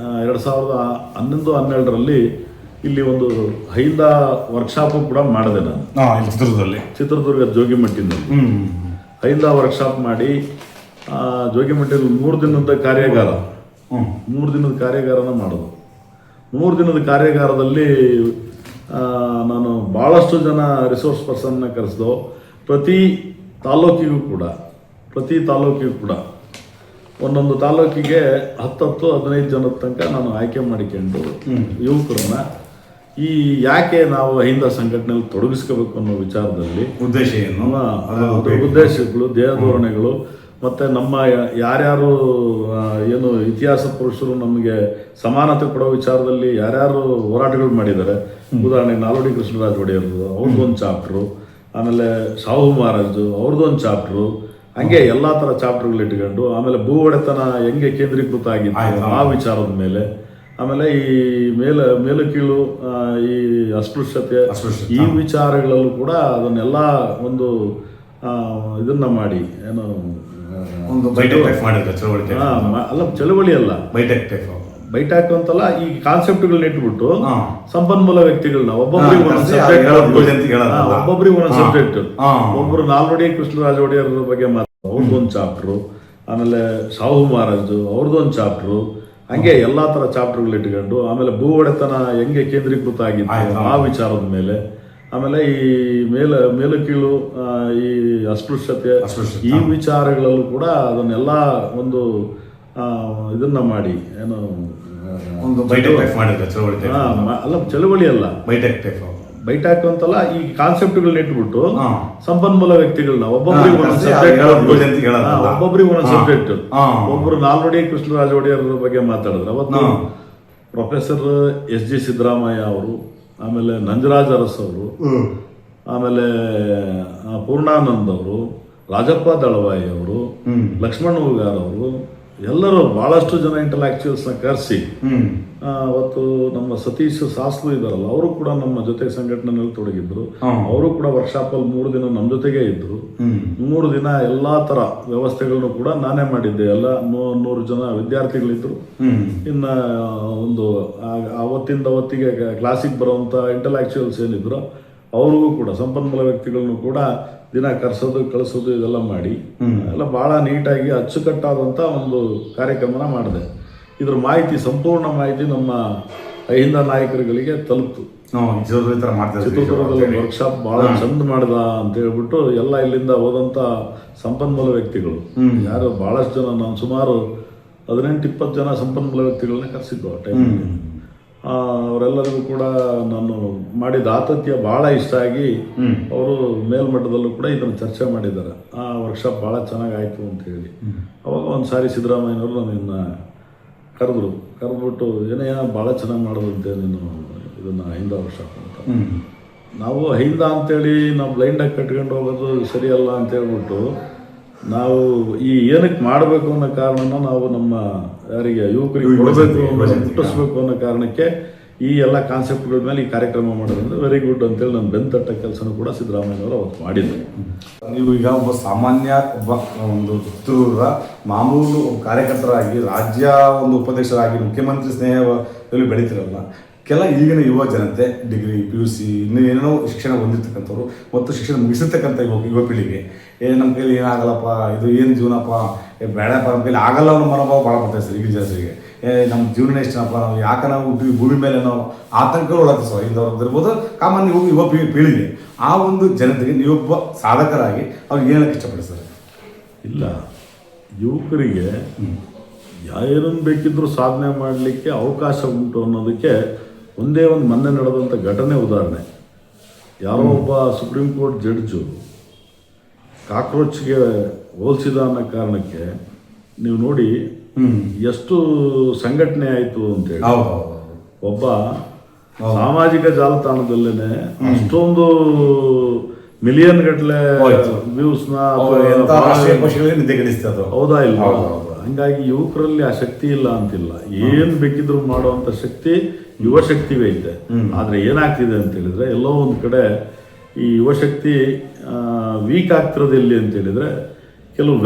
2011-12ರಲ್ಲಿ ಇಲ್ಲಿ ಒಂದು ಅಹಿಂದ ವರ್ಕ್ಶಾಪ್ ಕೂಡ ಮಾಡಿದೆ ನಾನು ಚಿತ್ರದುರ್ಗ ಜೋಗಿಮಟ್ಟಿನಲ್ಲಿ. ಅಹಿಂದ ವರ್ಕ್ಶಾಪ್ ಮಾಡಿ ಜೋಗಿಮಟ್ಟಿಯಲ್ಲಿ 3 ದಿನದ ಕಾರ್ಯಾಗಾರ, 3 ದಿನದ ಕಾರ್ಯಾಗಾರನ ಮಾಡೋದು. 3 ದಿನದ ಕಾರ್ಯಾಗಾರದಲ್ಲಿ ನಾನು ಭಾಳಷ್ಟು ಜನ ರಿಸೋರ್ಸ್ ಪರ್ಸನ್ನ ಕರೆಸಿದೋ. ಪ್ರತಿ ತಾಲೂಕಿಗೂ ಕೂಡ ಒಂದೊಂದು ತಾಲೂಕಿಗೆ 10-15 ಜನದ ತನಕ ನಾನು ಆಯ್ಕೆ ಮಾಡಿಕೊಂಡು ಯುವಕರನ್ನ ಈ ಯಾಕೆ ನಾವು ಅಹಿಂದ ಸಂಘಟನೆಯಲ್ಲಿ ತೊಡಗಿಸ್ಕೋಬೇಕು ಅನ್ನೋ ವಿಚಾರದಲ್ಲಿ ಉದ್ದೇಶಗಳು, ದೇಹಧೋರಣೆಗಳು, ಮತ್ತು ನಮ್ಮ ಯಾರ್ಯಾರು ಏನು ಇತಿಹಾಸ ಪುರುಷರು ನಮಗೆ ಸಮಾನತೆ ಕೊಡೋ ವಿಚಾರದಲ್ಲಿ ಯಾರ್ಯಾರು ಹೋರಾಟಗಳು ಮಾಡಿದ್ದಾರೆ. ಉದಾಹರಣೆಗೆ ನಾಲ್ವಡಿ ಕೃಷ್ಣರಾಜ ಒಡೆಯರ್ದು ಅವ್ರದ್ದೊಂದು ಚಾಪ್ಟ್ರು, ಆಮೇಲೆ ಸಾಹು ಮಹಾರಾಜು ಅವ್ರದ್ದೊಂದು ಚಾಪ್ಟ್ರು, ಹಂಗೆ ಎಲ್ಲ ಥರ ಚಾಪ್ಟರ್ಗಳು ಇಟ್ಕೊಂಡು, ಆಮೇಲೆ ಭೂ ಒಡೆತನ ಹೆಂಗೆ ಕೇಂದ್ರೀಕೃತ ಆಗಿತ್ತು ಆ ವಿಚಾರದ ಮೇಲೆ, ಆಮೇಲೆ ಈ ಮೇಲು ಕೀಳು, ಈ ಅಸ್ಪೃಶ್ಯತೆ, ಈ ವಿಚಾರಗಳಲ್ಲೂ ಕೂಡ ಅದನ್ನೆಲ್ಲ ಒಂದು ಇದನ್ನ ಮಾಡಿ ಏನೋ ಅಲ್ಲ ಚಳವಳಿ ಅಲ್ಲ ಬೈಟಾಕ್ ಅಂತಲ್ಲ, ಈ ಕಾನ್ಸೆಪ್ಟ್ಗಳನ್ನ ಇಟ್ಬಿಟ್ಟು ಸಂಪನ್ಮೂಲ ವ್ಯಕ್ತಿಗಳನ್ನ ಒಬ್ಬೊಬ್ಬರಿಗೆ ಒಂದೊಂದು ಸಬ್ಜೆಕ್ಟ್, ಒಬ್ರು ನಾಲ್ವಡಿ ಕೃಷ್ಣರಾಜ ಒಡೆಯರ್ ಬಗ್ಗೆ ಅವ್ರದ್ದೊಂದು ಚಾಪ್ಟ್ರು, ಆಮೇಲೆ ಸಾಹು ಮಹಾರಾಜು ಅವ್ರದ್ದೊಂದು ಚಾಪ್ಟ್ರು, ಹಂಗೆ ಎಲ್ಲಾ ತರ ಚಾಪ್ಟರ್ಗಳು ಇಟ್ಕೊಂಡು, ಆಮೇಲೆ ಭೂ ಒಡೆತನ ಹೆಂಗೆ ಕೇಂದ್ರೀಕೃತ ಆಗಿತ್ತು ಆ ವಿಚಾರದ ಮೇಲೆ, ಆಮೇಲೆ ಈ ಮೇಲು ಕೀಳು ಈ ಅಸ್ಪೃಶ್ಯತೆ ಅಸ್ಪೃಶ್ಯತೆ, ಈ ವಿಚಾರಗಳಲ್ಲೂ ಕೂಡ ಅದನ್ನೆಲ್ಲ ಒಂದು ಇದನ್ನ ಮಾಡಿ ಏನು ಒಂದು ಬೈಟೆಕ್ ಟೈಪ್ ಮಾಡಿದ್ರೆ ಚಳವಳಿ type. ಅಲ್ಲ ಚಳವಳಿ ಅಲ್ಲ, ಬೈಟೆಕ್ ಟೈಪ್ ಬೈಟಾಕ್ ಅಂತಲ್ಲ, ಈ ಕಾನ್ಸೆಪ್ಟ್ಗಳನ್ನ ಇಟ್ಬಿಟ್ಟು ಹಾ. ಸಂಪನ್ಮೂಲ ವ್ಯಕ್ತಿಗಳನ್ನ ಒಬ್ಬೊಬ್ಬರಿಗೆ ಒಂದೊಂದು ಕರ್ಸಿ ಸಬ್ಜೆಕ್ಟ್ ಹೇಳೋದು ಅಂತ ಹೇಳೋದಲ್ಲ. ಒಬ್ಬೊಬ್ಬರಿಗೆ ಒಂದೊಂದು ಹಾ. ಸಬ್ಜೆಕ್ಟ್. ಹಾ. ಒಬ್ರು ನಾಲ್ವಡಿ ಕೃಷ್ಣರಾಜ ಒಡೆಯರ್ ಬಗ್ಗೆ ಮಾತಾಡಿದ್ರು ಅವತ್ತು. ಹಾ. ಪ್ರೊಫೆಸರ್ SG ಸಿದ್ದರಾಮಯ್ಯ ಅವರು, ಆಮೇಲೆ ನಂಜರಾಜ್ ಅರಸ್ ಅವರು, ಆಮೇಲೆ ಪೂರ್ಣಾನಂದ್ ಅವರು, ರಾಜಪ್ಪ ದಳವಾಯಿ ಅವರು, ಲಕ್ಷ್ಮಣ್ ಹುಗಾರ್ ಅವರು, ಎಲ್ಲರೂ ಬಹಳಷ್ಟು ಜನ ಇಂಟಲೆಕ್ಚುಯಲ್ಸ್ನ ಕರೆಸಿ ಅವತ್ತು ನಮ್ಮ ಸತೀಶ್ ಸಾಸ್ಲು ಇದ್ದಾರಲ್ಲ, ಅವರು ಕೂಡ ನಮ್ಮ ಜೊತೆ ಸಂಘಟನೆಯಲ್ಲಿ ತೊಡಗಿದ್ರು. ಅವರು ಕೂಡ ವರ್ಕ್ಶಾಪ್ ಅಲ್ಲಿ 3 ದಿನ ನಮ್ಮ ಜೊತೆಗೆ ಇದ್ರು. 3 ದಿನ ಎಲ್ಲಾ ತರ ವ್ಯವಸ್ಥೆಗಳನ್ನು ಕೂಡ ನಾನೇ ಮಾಡಿದ್ದೆ. ಎಲ್ಲ 100 ಜನ ವಿದ್ಯಾರ್ಥಿಗಳಿದ್ರು. ಇನ್ನ ಒಂದು ಅವತ್ತಿಂದ ಅವತ್ತಿಗೆ ಕ್ಲಾಸಿಗೆ ಬರುವಂತ ಇಂಟಲೆಕ್ಚುಯಲ್ಸ್ ಏನಿದ್ರು ಅವ್ರಿಗೂ ಕೂಡ ಸಂಪನ್ಮೂಲ ವ್ಯಕ್ತಿಗಳನ್ನು ಕೂಡ ದಿನ ಕರೆಸೋದು ಕಳಿಸೋದು ಇದೆಲ್ಲ ಮಾಡಿ ಎಲ್ಲ ಬಹಳ ನೀಟಾಗಿ ಅಚ್ಚುಕಟ್ಟಾದಂಥ ಒಂದು ಕಾರ್ಯಕ್ರಮನ ಮಾಡಿದೆ. ಇದ್ರ ಮಾಹಿತಿ, ಸಂಪೂರ್ಣ ಮಾಹಿತಿ ನಮ್ಮ ಅಹಿಂದ ನಾಯಕರುಗಳಿಗೆ ತಲುಪ್ತು. ಚಿತ್ರದುರ್ಗದಲ್ಲಿ ವರ್ಕ್ಶಾಪ್ ಬಹಳ ಚಂದ ಮಾಡಿದ ಅಂತ ಹೇಳ್ಬಿಟ್ಟು ಎಲ್ಲ ಇಲ್ಲಿಂದ ಹೋದಂಥ ಸಂಪನ್ಮೂಲ ವ್ಯಕ್ತಿಗಳು ಯಾರು ಬಹಳಷ್ಟು ಜನ, ನಾನು ಸುಮಾರು 18-20 ಜನ ಸಂಪನ್ಮೂಲ ವ್ಯಕ್ತಿಗಳನ್ನ ಕರೆಸಿದ್ದು ಆ ಟೈಮಲ್ಲಿ. ಅವರೆಲ್ಲರಿಗೂ ಕೂಡ ನಾನು ಮಾಡಿದ ಆತಿಥ್ಯ ಬಹಳ ಇಷ್ಟ ಆಗಿ ಅವರು ಮೇಲ್ಮಟ್ಟದಲ್ಲೂ ಕೂಡ ಇದನ್ನು ಚರ್ಚೆ ಮಾಡಿದ್ದಾರೆ. ಆ ವರ್ಕ್ಶಾಪ್ ಬಹಳ ಚೆನ್ನಾಗಾಯ್ತು ಅಂತ ಹೇಳಿ. ಅವಾಗ ಒಂದು ಸಾರಿ ಸಿದ್ದರಾಮಯ್ಯನವರು ನನ್ನನ್ನು ಕರೆದ್ಬಿಟ್ಟು ಏನೇ ಭಾಳ ಚೆನ್ನಾಗಿ ಮಾಡೋದಂತೆ ನೀನು ಇದನ್ನು ಅಹಿಂದ ವರ್ಕ್ಶಾಪ್ ಅಂತ. ನಾವು ಅಹಿಂದ ಅಂತೇಳಿ ನಾವು ಬ್ಲೈಂಡಾಗಿ ಕಟ್ಕೊಂಡು ಹೋಗೋದು ಸರಿಯಲ್ಲ ಅಂತ ಹೇಳ್ಬಿಟ್ಟು ನಾವು ಈ ಏನಕ್ಕೆ ಮಾಡಬೇಕು ಅನ್ನೋ ಕಾರಣನ ನಾವು ನಮ್ಮ ಯಾರಿಗೆ ಯುವಕರಿಗೆ ಕೊಡಬೇಕು, ಮುಟ್ಟಿಸ್ಬೇಕು ಅನ್ನೋ ಕಾರಣಕ್ಕೆ ಈ ಎಲ್ಲ ಕಾನ್ಸೆಪ್ಟ್ಗಳ ಮೇಲೆ ಈ ಕಾರ್ಯಕ್ರಮ ಮಾಡೋದ್ರಿಂದ ವೆರಿ ಗುಡ್ ಅಂತೇಳಿ ನಾನು ಬೆಂತಟ್ಟ ಕೆಲಸನೂ ಕೂಡ ಸಿದ್ದರಾಮಯ್ಯನವರು ಅವತ್ತು ಮಾಡಿದ್ರು. ನೀವು ಈಗ ಒಬ್ಬ ಸಾಮಾನ್ಯ ಒಂದು ಚಿತ್ರದುರ್ಗದ ಮಾಮೂಲು ಕಾರ್ಯಕರ್ತರಾಗಿ ರಾಜ್ಯ ಒಂದು ಉಪಾಧ್ಯಕ್ಷರಾಗಿ ಮುಖ್ಯಮಂತ್ರಿ ಸ್ನೇಹದಲ್ಲಿ ಬೆಳೀತಿರಲ್ಲ, ಕೆಲ ಈಗಿನ ಯುವ ಜನತೆ ಡಿಗ್ರಿ PUC ಇನ್ನೂ ಏನೇನೋ ಶಿಕ್ಷಣ ಹೊಂದಿರ್ತಕ್ಕಂಥವ್ರು ಮತ್ತು ಶಿಕ್ಷಣ ಮುಗಿಸಿರ್ತಕ್ಕಂಥ ಯುವ ಪೀಳಿಗೆ ನಮ್ಮ ಕೈಲಿ ಏನಾಗಲ್ಲಪ್ಪ, ಇದು ಏನು ಜೀವನಪ್ಪ, ಬೇಡಪ್ಪ, ನಮ್ಮ ಕೈಲಿ ಆಗಲ್ಲ ಅನ್ನೋ ಮನೋಭಾವ ಭಾಳ ಬರ್ತಾರೆ ಸರ್ ಈಗಿನ ಜನರಿಗೆ. ನಮ್ಮ ಜೀವನ ಎಷ್ಟನಪ್ಪ, ನಾವು ಯಾಕೆ ನಾವು ಹುಟ್ಟಿದ್ವಿ ಭೂಮಿ ಮೇಲೆ ನಾವು ಆತಂಕಗಳು ಒಳಗೆ ಸರ್ ಇಂಥವ್ರದ್ದಿರ್ಬೋದು ಕಾಮನ್ ಯುವ ಪೀಳಿಗೆ. ಆ ಒಂದು ಜನತೆಗೆ ನೀವೊಬ್ಬ ಸಾಧಕರಾಗಿ ಅವ್ರಿಗೆ ಏನಕ್ಕೆ ಇಷ್ಟಪಡಿಸ್ತಾರೆ? ಇಲ್ಲ, ಯುವಕರಿಗೆ ಏನನ್ನು ಬೇಕಿದ್ರೂ ಸಾಧನೆ ಮಾಡಲಿಕ್ಕೆ ಅವಕಾಶ ಉಂಟು ಅನ್ನೋದಕ್ಕೆ ಒಂದೇ ಒಂದು ಮೊನ್ನೆ ನಡೆದಂಥ ಘಟನೆ ಉದಾಹರಣೆ. ಯಾರೋ ಒಬ್ಬ ಸುಪ್ರೀಂ ಕೋರ್ಟ್ ಜಡ್ಜು ಕಾಕ್ರೋಚ್ಗೆ ಹೋಲಿಸಿದ ಅನ್ನೋ ಕಾರಣಕ್ಕೆ ನೀವು ನೋಡಿ ಎಷ್ಟು ಸಂಘಟನೆ ಆಯಿತು ಅಂತೇಳಿ. ಒಬ್ಬ ಸಾಮಾಜಿಕ ಜಾಲತಾಣದಲ್ಲೇನೆ ಅಷ್ಟೊಂದು ಮಿಲಿಯನ್ ಗಟ್ಟಲೆ ವ್ಯೂಸ್ನ ಹೌದಾ ಇಲ್ಲ. ಹಂಗಾಗಿ ಯುವಕರಲ್ಲಿ ಆ ಶಕ್ತಿ ಇಲ್ಲ ಅಂತಿಲ್ಲ, ಏನ್ ಬೇಕಿದ್ರು ಮಾಡುವಂತ ಶಕ್ತಿ ಯುವ ಶಕ್ತಿಗೆ ಐತೆ. ಆದ್ರೆ ಏನಾಗ್ತಿದೆ ಅಂತ ಹೇಳಿದ್ರೆ ಎಲ್ಲೋ ಒಂದ್ ಕಡೆ ಈ ಯುವಶಕ್ತಿ ವೀಕ್ ಆಗ್ತಿರೋದು ಎಲ್ಲಿ ಅಂತ ಹೇಳಿದ್ರೆ ಕೆಲವು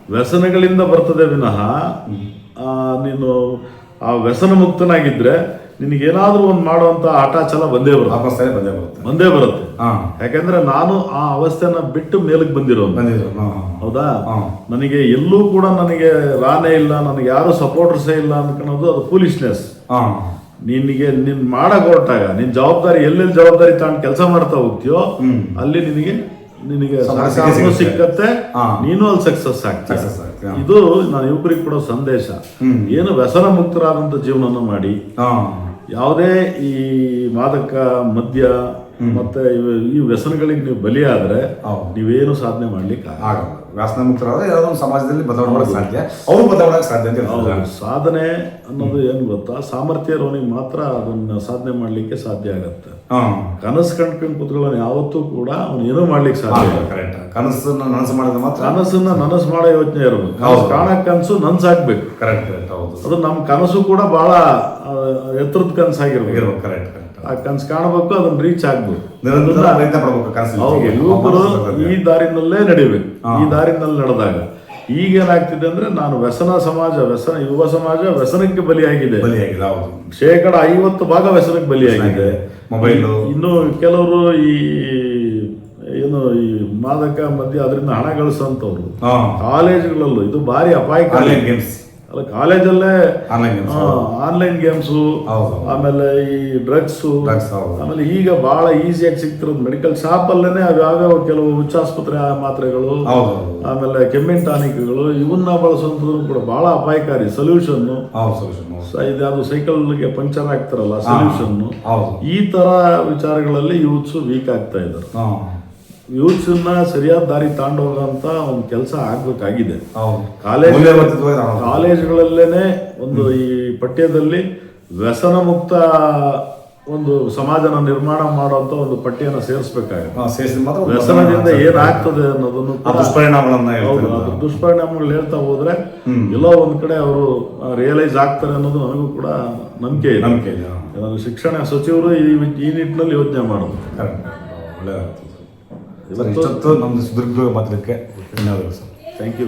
ವ್ಯಸನಗಳಿಂದ ಬರ್ತದೆ ವಿನಃ ನೀನು ಆ ವ್ಯಸನ ಮುಕ್ತನಾಗಿದ್ರೆ ನಿನಗೇನಾದ್ರೂ ಒಂದು ಮಾಡುವಂತ ಆಟ ಛಲ ಬಂದೇ ಬರುತ್ತೆ. ಯಾಕಂದ್ರೆ ನಾನು ಆ ಅವಸ್ಥೆನ ಬಿಟ್ಟು ಮೇಲಕ್ಕೆ ಬಂದಿರೋನು. ಹೌದಾ, ನನಗೆ ಎಲ್ಲೂ ಕೂಡ ನನಗೆ ರಾನೇ ಇಲ್ಲ, ನನಗೆ ಯಾರು ಸಪೋರ್ಟರ್ಸೇ ಇಲ್ಲ ಅನ್ಕೊಳ್ಳೋದು ಅದು ಫೂಲಿಶ್ನೆಸ್. ನೀನ್ ಮಾಡಕ್ ಹೊರಟಾಗ ನಿನ್ ಜವಾಬ್ದಾರಿ ಎಲ್ಲೆಲ್ಲಿ ಜವಾಬ್ದಾರಿ ತಗೊಂಡು ಕೆಲಸ ಮಾಡ್ತಾ ಹೋಗ್ತೀಯೋ ಅಲ್ಲಿ ನಿನಗೆ ಸಿಕ್ಕತ್ತೆ, ನೀನು ಅಲ್ಲಿ ಸಕ್ಸಸ್ ಆಗ್ತೀಯ. ಇದು ನಾನು ಯುವಕರಿಗೆ ಕೊಡೋ ಸಂದೇಶ. ಏನು ವ್ಯಸನ ಮುಕ್ತರಾದಂತ ಜೀವನ ಮಾಡಿ, ಯಾವುದೇ ಈ ಮಾದಕ ಮದ್ಯ ಮತ್ತೆ ಈ ವ್ಯಸನಗಳಿಗೆ ನೀವು ಬಲಿಯಾದ್ರೆ ನೀವೇನು ಸಾಧನೆ ಮಾಡ್ಲಿಕ್ಕೆ ಆಗಲ್ಲ. ವ್ಯಸನ ಮುಕ್ತರಾದ್ರೆ ಯಾವುದೋ ಒಂದು ಸಮಾಜದಲ್ಲಿ ಬದಲಾವಣೆ ಸಾಧ್ಯ, ಅವರು ಬದಲಾವಣೆ ಸಾಧ್ಯ ಅಂತ. ಸಾಧನೆ ಅನ್ನೋದು ಏನು ಗೊತ್ತಾ, ಸಾಮರ್ಥ್ಯ ಇರೋನಿಗೆ ಮಾತ್ರ ಅದನ್ನ ಸಾಧನೆ ಮಾಡ್ಲಿಕ್ಕೆ ಸಾಧ್ಯ ಆಗತ್ತೆ. ಕನಸು ಕಂಡ್ಕೊಂಡು ಕೂತ್ಕೊಳ್ಳೋನು ಯಾವತ್ತೂ ಕೂಡ ಅವನು ಏನೂ ಮಾಡ್ಲಿಕ್ಕೆ ಸಾಧ್ಯ ಇಲ್ಲ. ಕನಸನ್ನ ನನಸು ಮಾಡಿದ್ರೆ ಮಾತ್ರ, ಕನಸನ್ನ ನನಸು ಮಾಡೋ ಯೋಚನೆ ಇರಬೇಕು. ಕಾಣಕ್ ಕನಸು ನನ್ಸಾಗ್ಬೇಕು. ಅದು ನಮ್ಮ ಕನಸು ಕೂಡ ಬಹಳ ಎತ್ತರದ ಕನಸಾಗಿರ್ಬೇಕು. ಆ ಕನಸು ಕಾಣಬೇಕು, ಅದನ್ನ ರೀಚ್ ಆಗ್ಬೇಕು. ಯುವಕರು ಈ ದಾರಿನಲ್ಲೇ ನಡಿಬೇಕು. ಈ ದಾರಿನಲ್ಲಿ ನಡೆದಾಗ ಈಗೇನಾಗ್ತಿದೆ ಅಂದ್ರೆ ನಾನು ಯುವ ಸಮಾಜ ವ್ಯಸನಕ್ಕೆ ಬಲಿಯಾಗಿದೆ. 50% ವ್ಯಸನಕ್ಕೆ ಬಲಿಯಾಗಿದೆ. ಇನ್ನು ಕೆಲವರು ಈ ಮಾದಕ ಮದ್ಯ ಅದರಿಂದ ಹಣ ಗಳಿಸೋಂಥವ್ರು ಕಾಲೇಜುಗಳಲ್ಲೂ ಇದು ಭಾರಿ ಅಪಾಯಕಾರಿ. ಅಲ್ಲ ಕಾಲೇಜಲ್ಲೇ ಆನ್ಲೈನ್ ಗೇಮ್ಸ್ ಆನ್ಲೈನ್ ಗೇಮ್ಸು, ಹೌದು. ಆಮೇಲೆ ಈ ಡ್ರಗ್ಸು, ಹೌದು. ಆಮೇಲೆ ಈಗ ಬಹಳ ಈಸಿಯಾಗಿ ಸಿಗ್ತಿರೋದು ಮೆಡಿಕಲ್ ಶಾಪ್ ಅಲ್ಲೇನೆ ಅವಾಗ ಕೆಲವು ಹುಚ್ಚಾಸ್ಪತ್ರೆ ಮಾತ್ರೆಗಳು, ಹೌದು. ಆಮೇಲೆ ಕೆಮ್ಮಿನ ಟಾನಿಕ್ಗಳು ಇವನ್ನ ಬಳಸೋದು ಕೂಡ ಬಹಳ ಅಪಾಯಕಾರಿ. ಸೊಲ್ಯೂಷನ್ ಇದ್ಯಾವುದು ಸೈಕಲ್ಗೆ ಪಂಕ್ಚರ್ ಆಗ್ತಾರಲ್ಲ ಸೊಲ್ಯೂಷನ್, ಹೌದು. ಈ ತರ ವಿಚಾರಗಳಲ್ಲಿ ಯೂತ್ಸ್ ವೀಕ್ ಆಗ್ತಾ ಇದ್ದಾರೆ. ಯೂತ್ಸನ್ನ ಸರಿಯಾದ ದಾರಿ ತಗೊಂಡು ಹೋಗೋಂತ ಒಂದು ಕೆಲಸ ಆಗ್ಬೇಕಾಗಿದೆ. ಕಾಲೇಜ್ಗಳಲ್ಲೇನೆ ಒಂದು ಈ ಪಠ್ಯದಲ್ಲಿ ವ್ಯಸನ ಮುಕ್ತ ಒಂದು ಸಮಾಜನ ನಿರ್ಮಾಣ ಮಾಡುವಂತ ಒಂದು ಪಠ್ಯನ ಸೇರಿಸಬೇಕಾಗುತ್ತೆ. ವ್ಯಸನದಿಂದ ಏನಾಗ್ತದೆ ಅನ್ನೋದನ್ನು ಅದ್ರ ದುಷ್ಪರಿಣಾಮಗಳು ಹೇಳ್ತಾ ಹೋದ್ರೆ ಎಲ್ಲೋ ಒಂದ್ ಕಡೆ ಅವರು ರಿಯಲೈಸ್ ಆಗ್ತಾರೆ ಅನ್ನೋದು ನನಗೂ ಕೂಡ ನಂಬಿಕೆ ಇದೆ. ಶಿಕ್ಷಣ ಸಚಿವರು ಈ ನಿಟ್ಟಿನಲ್ಲಿ ಯೋಚನೆ ಮಾಡೋದು ಒಳ್ಳೆಯದಾಗ್ತದೆ. ಇಷ್ಟೊತ್ತು ನಮ್ದು ಸುದೀರ್ಘ ಮಾತಾಡಲಿಕ್ಕೆ ಧನ್ಯವಾದಗಳು ಸರ್. Thank you.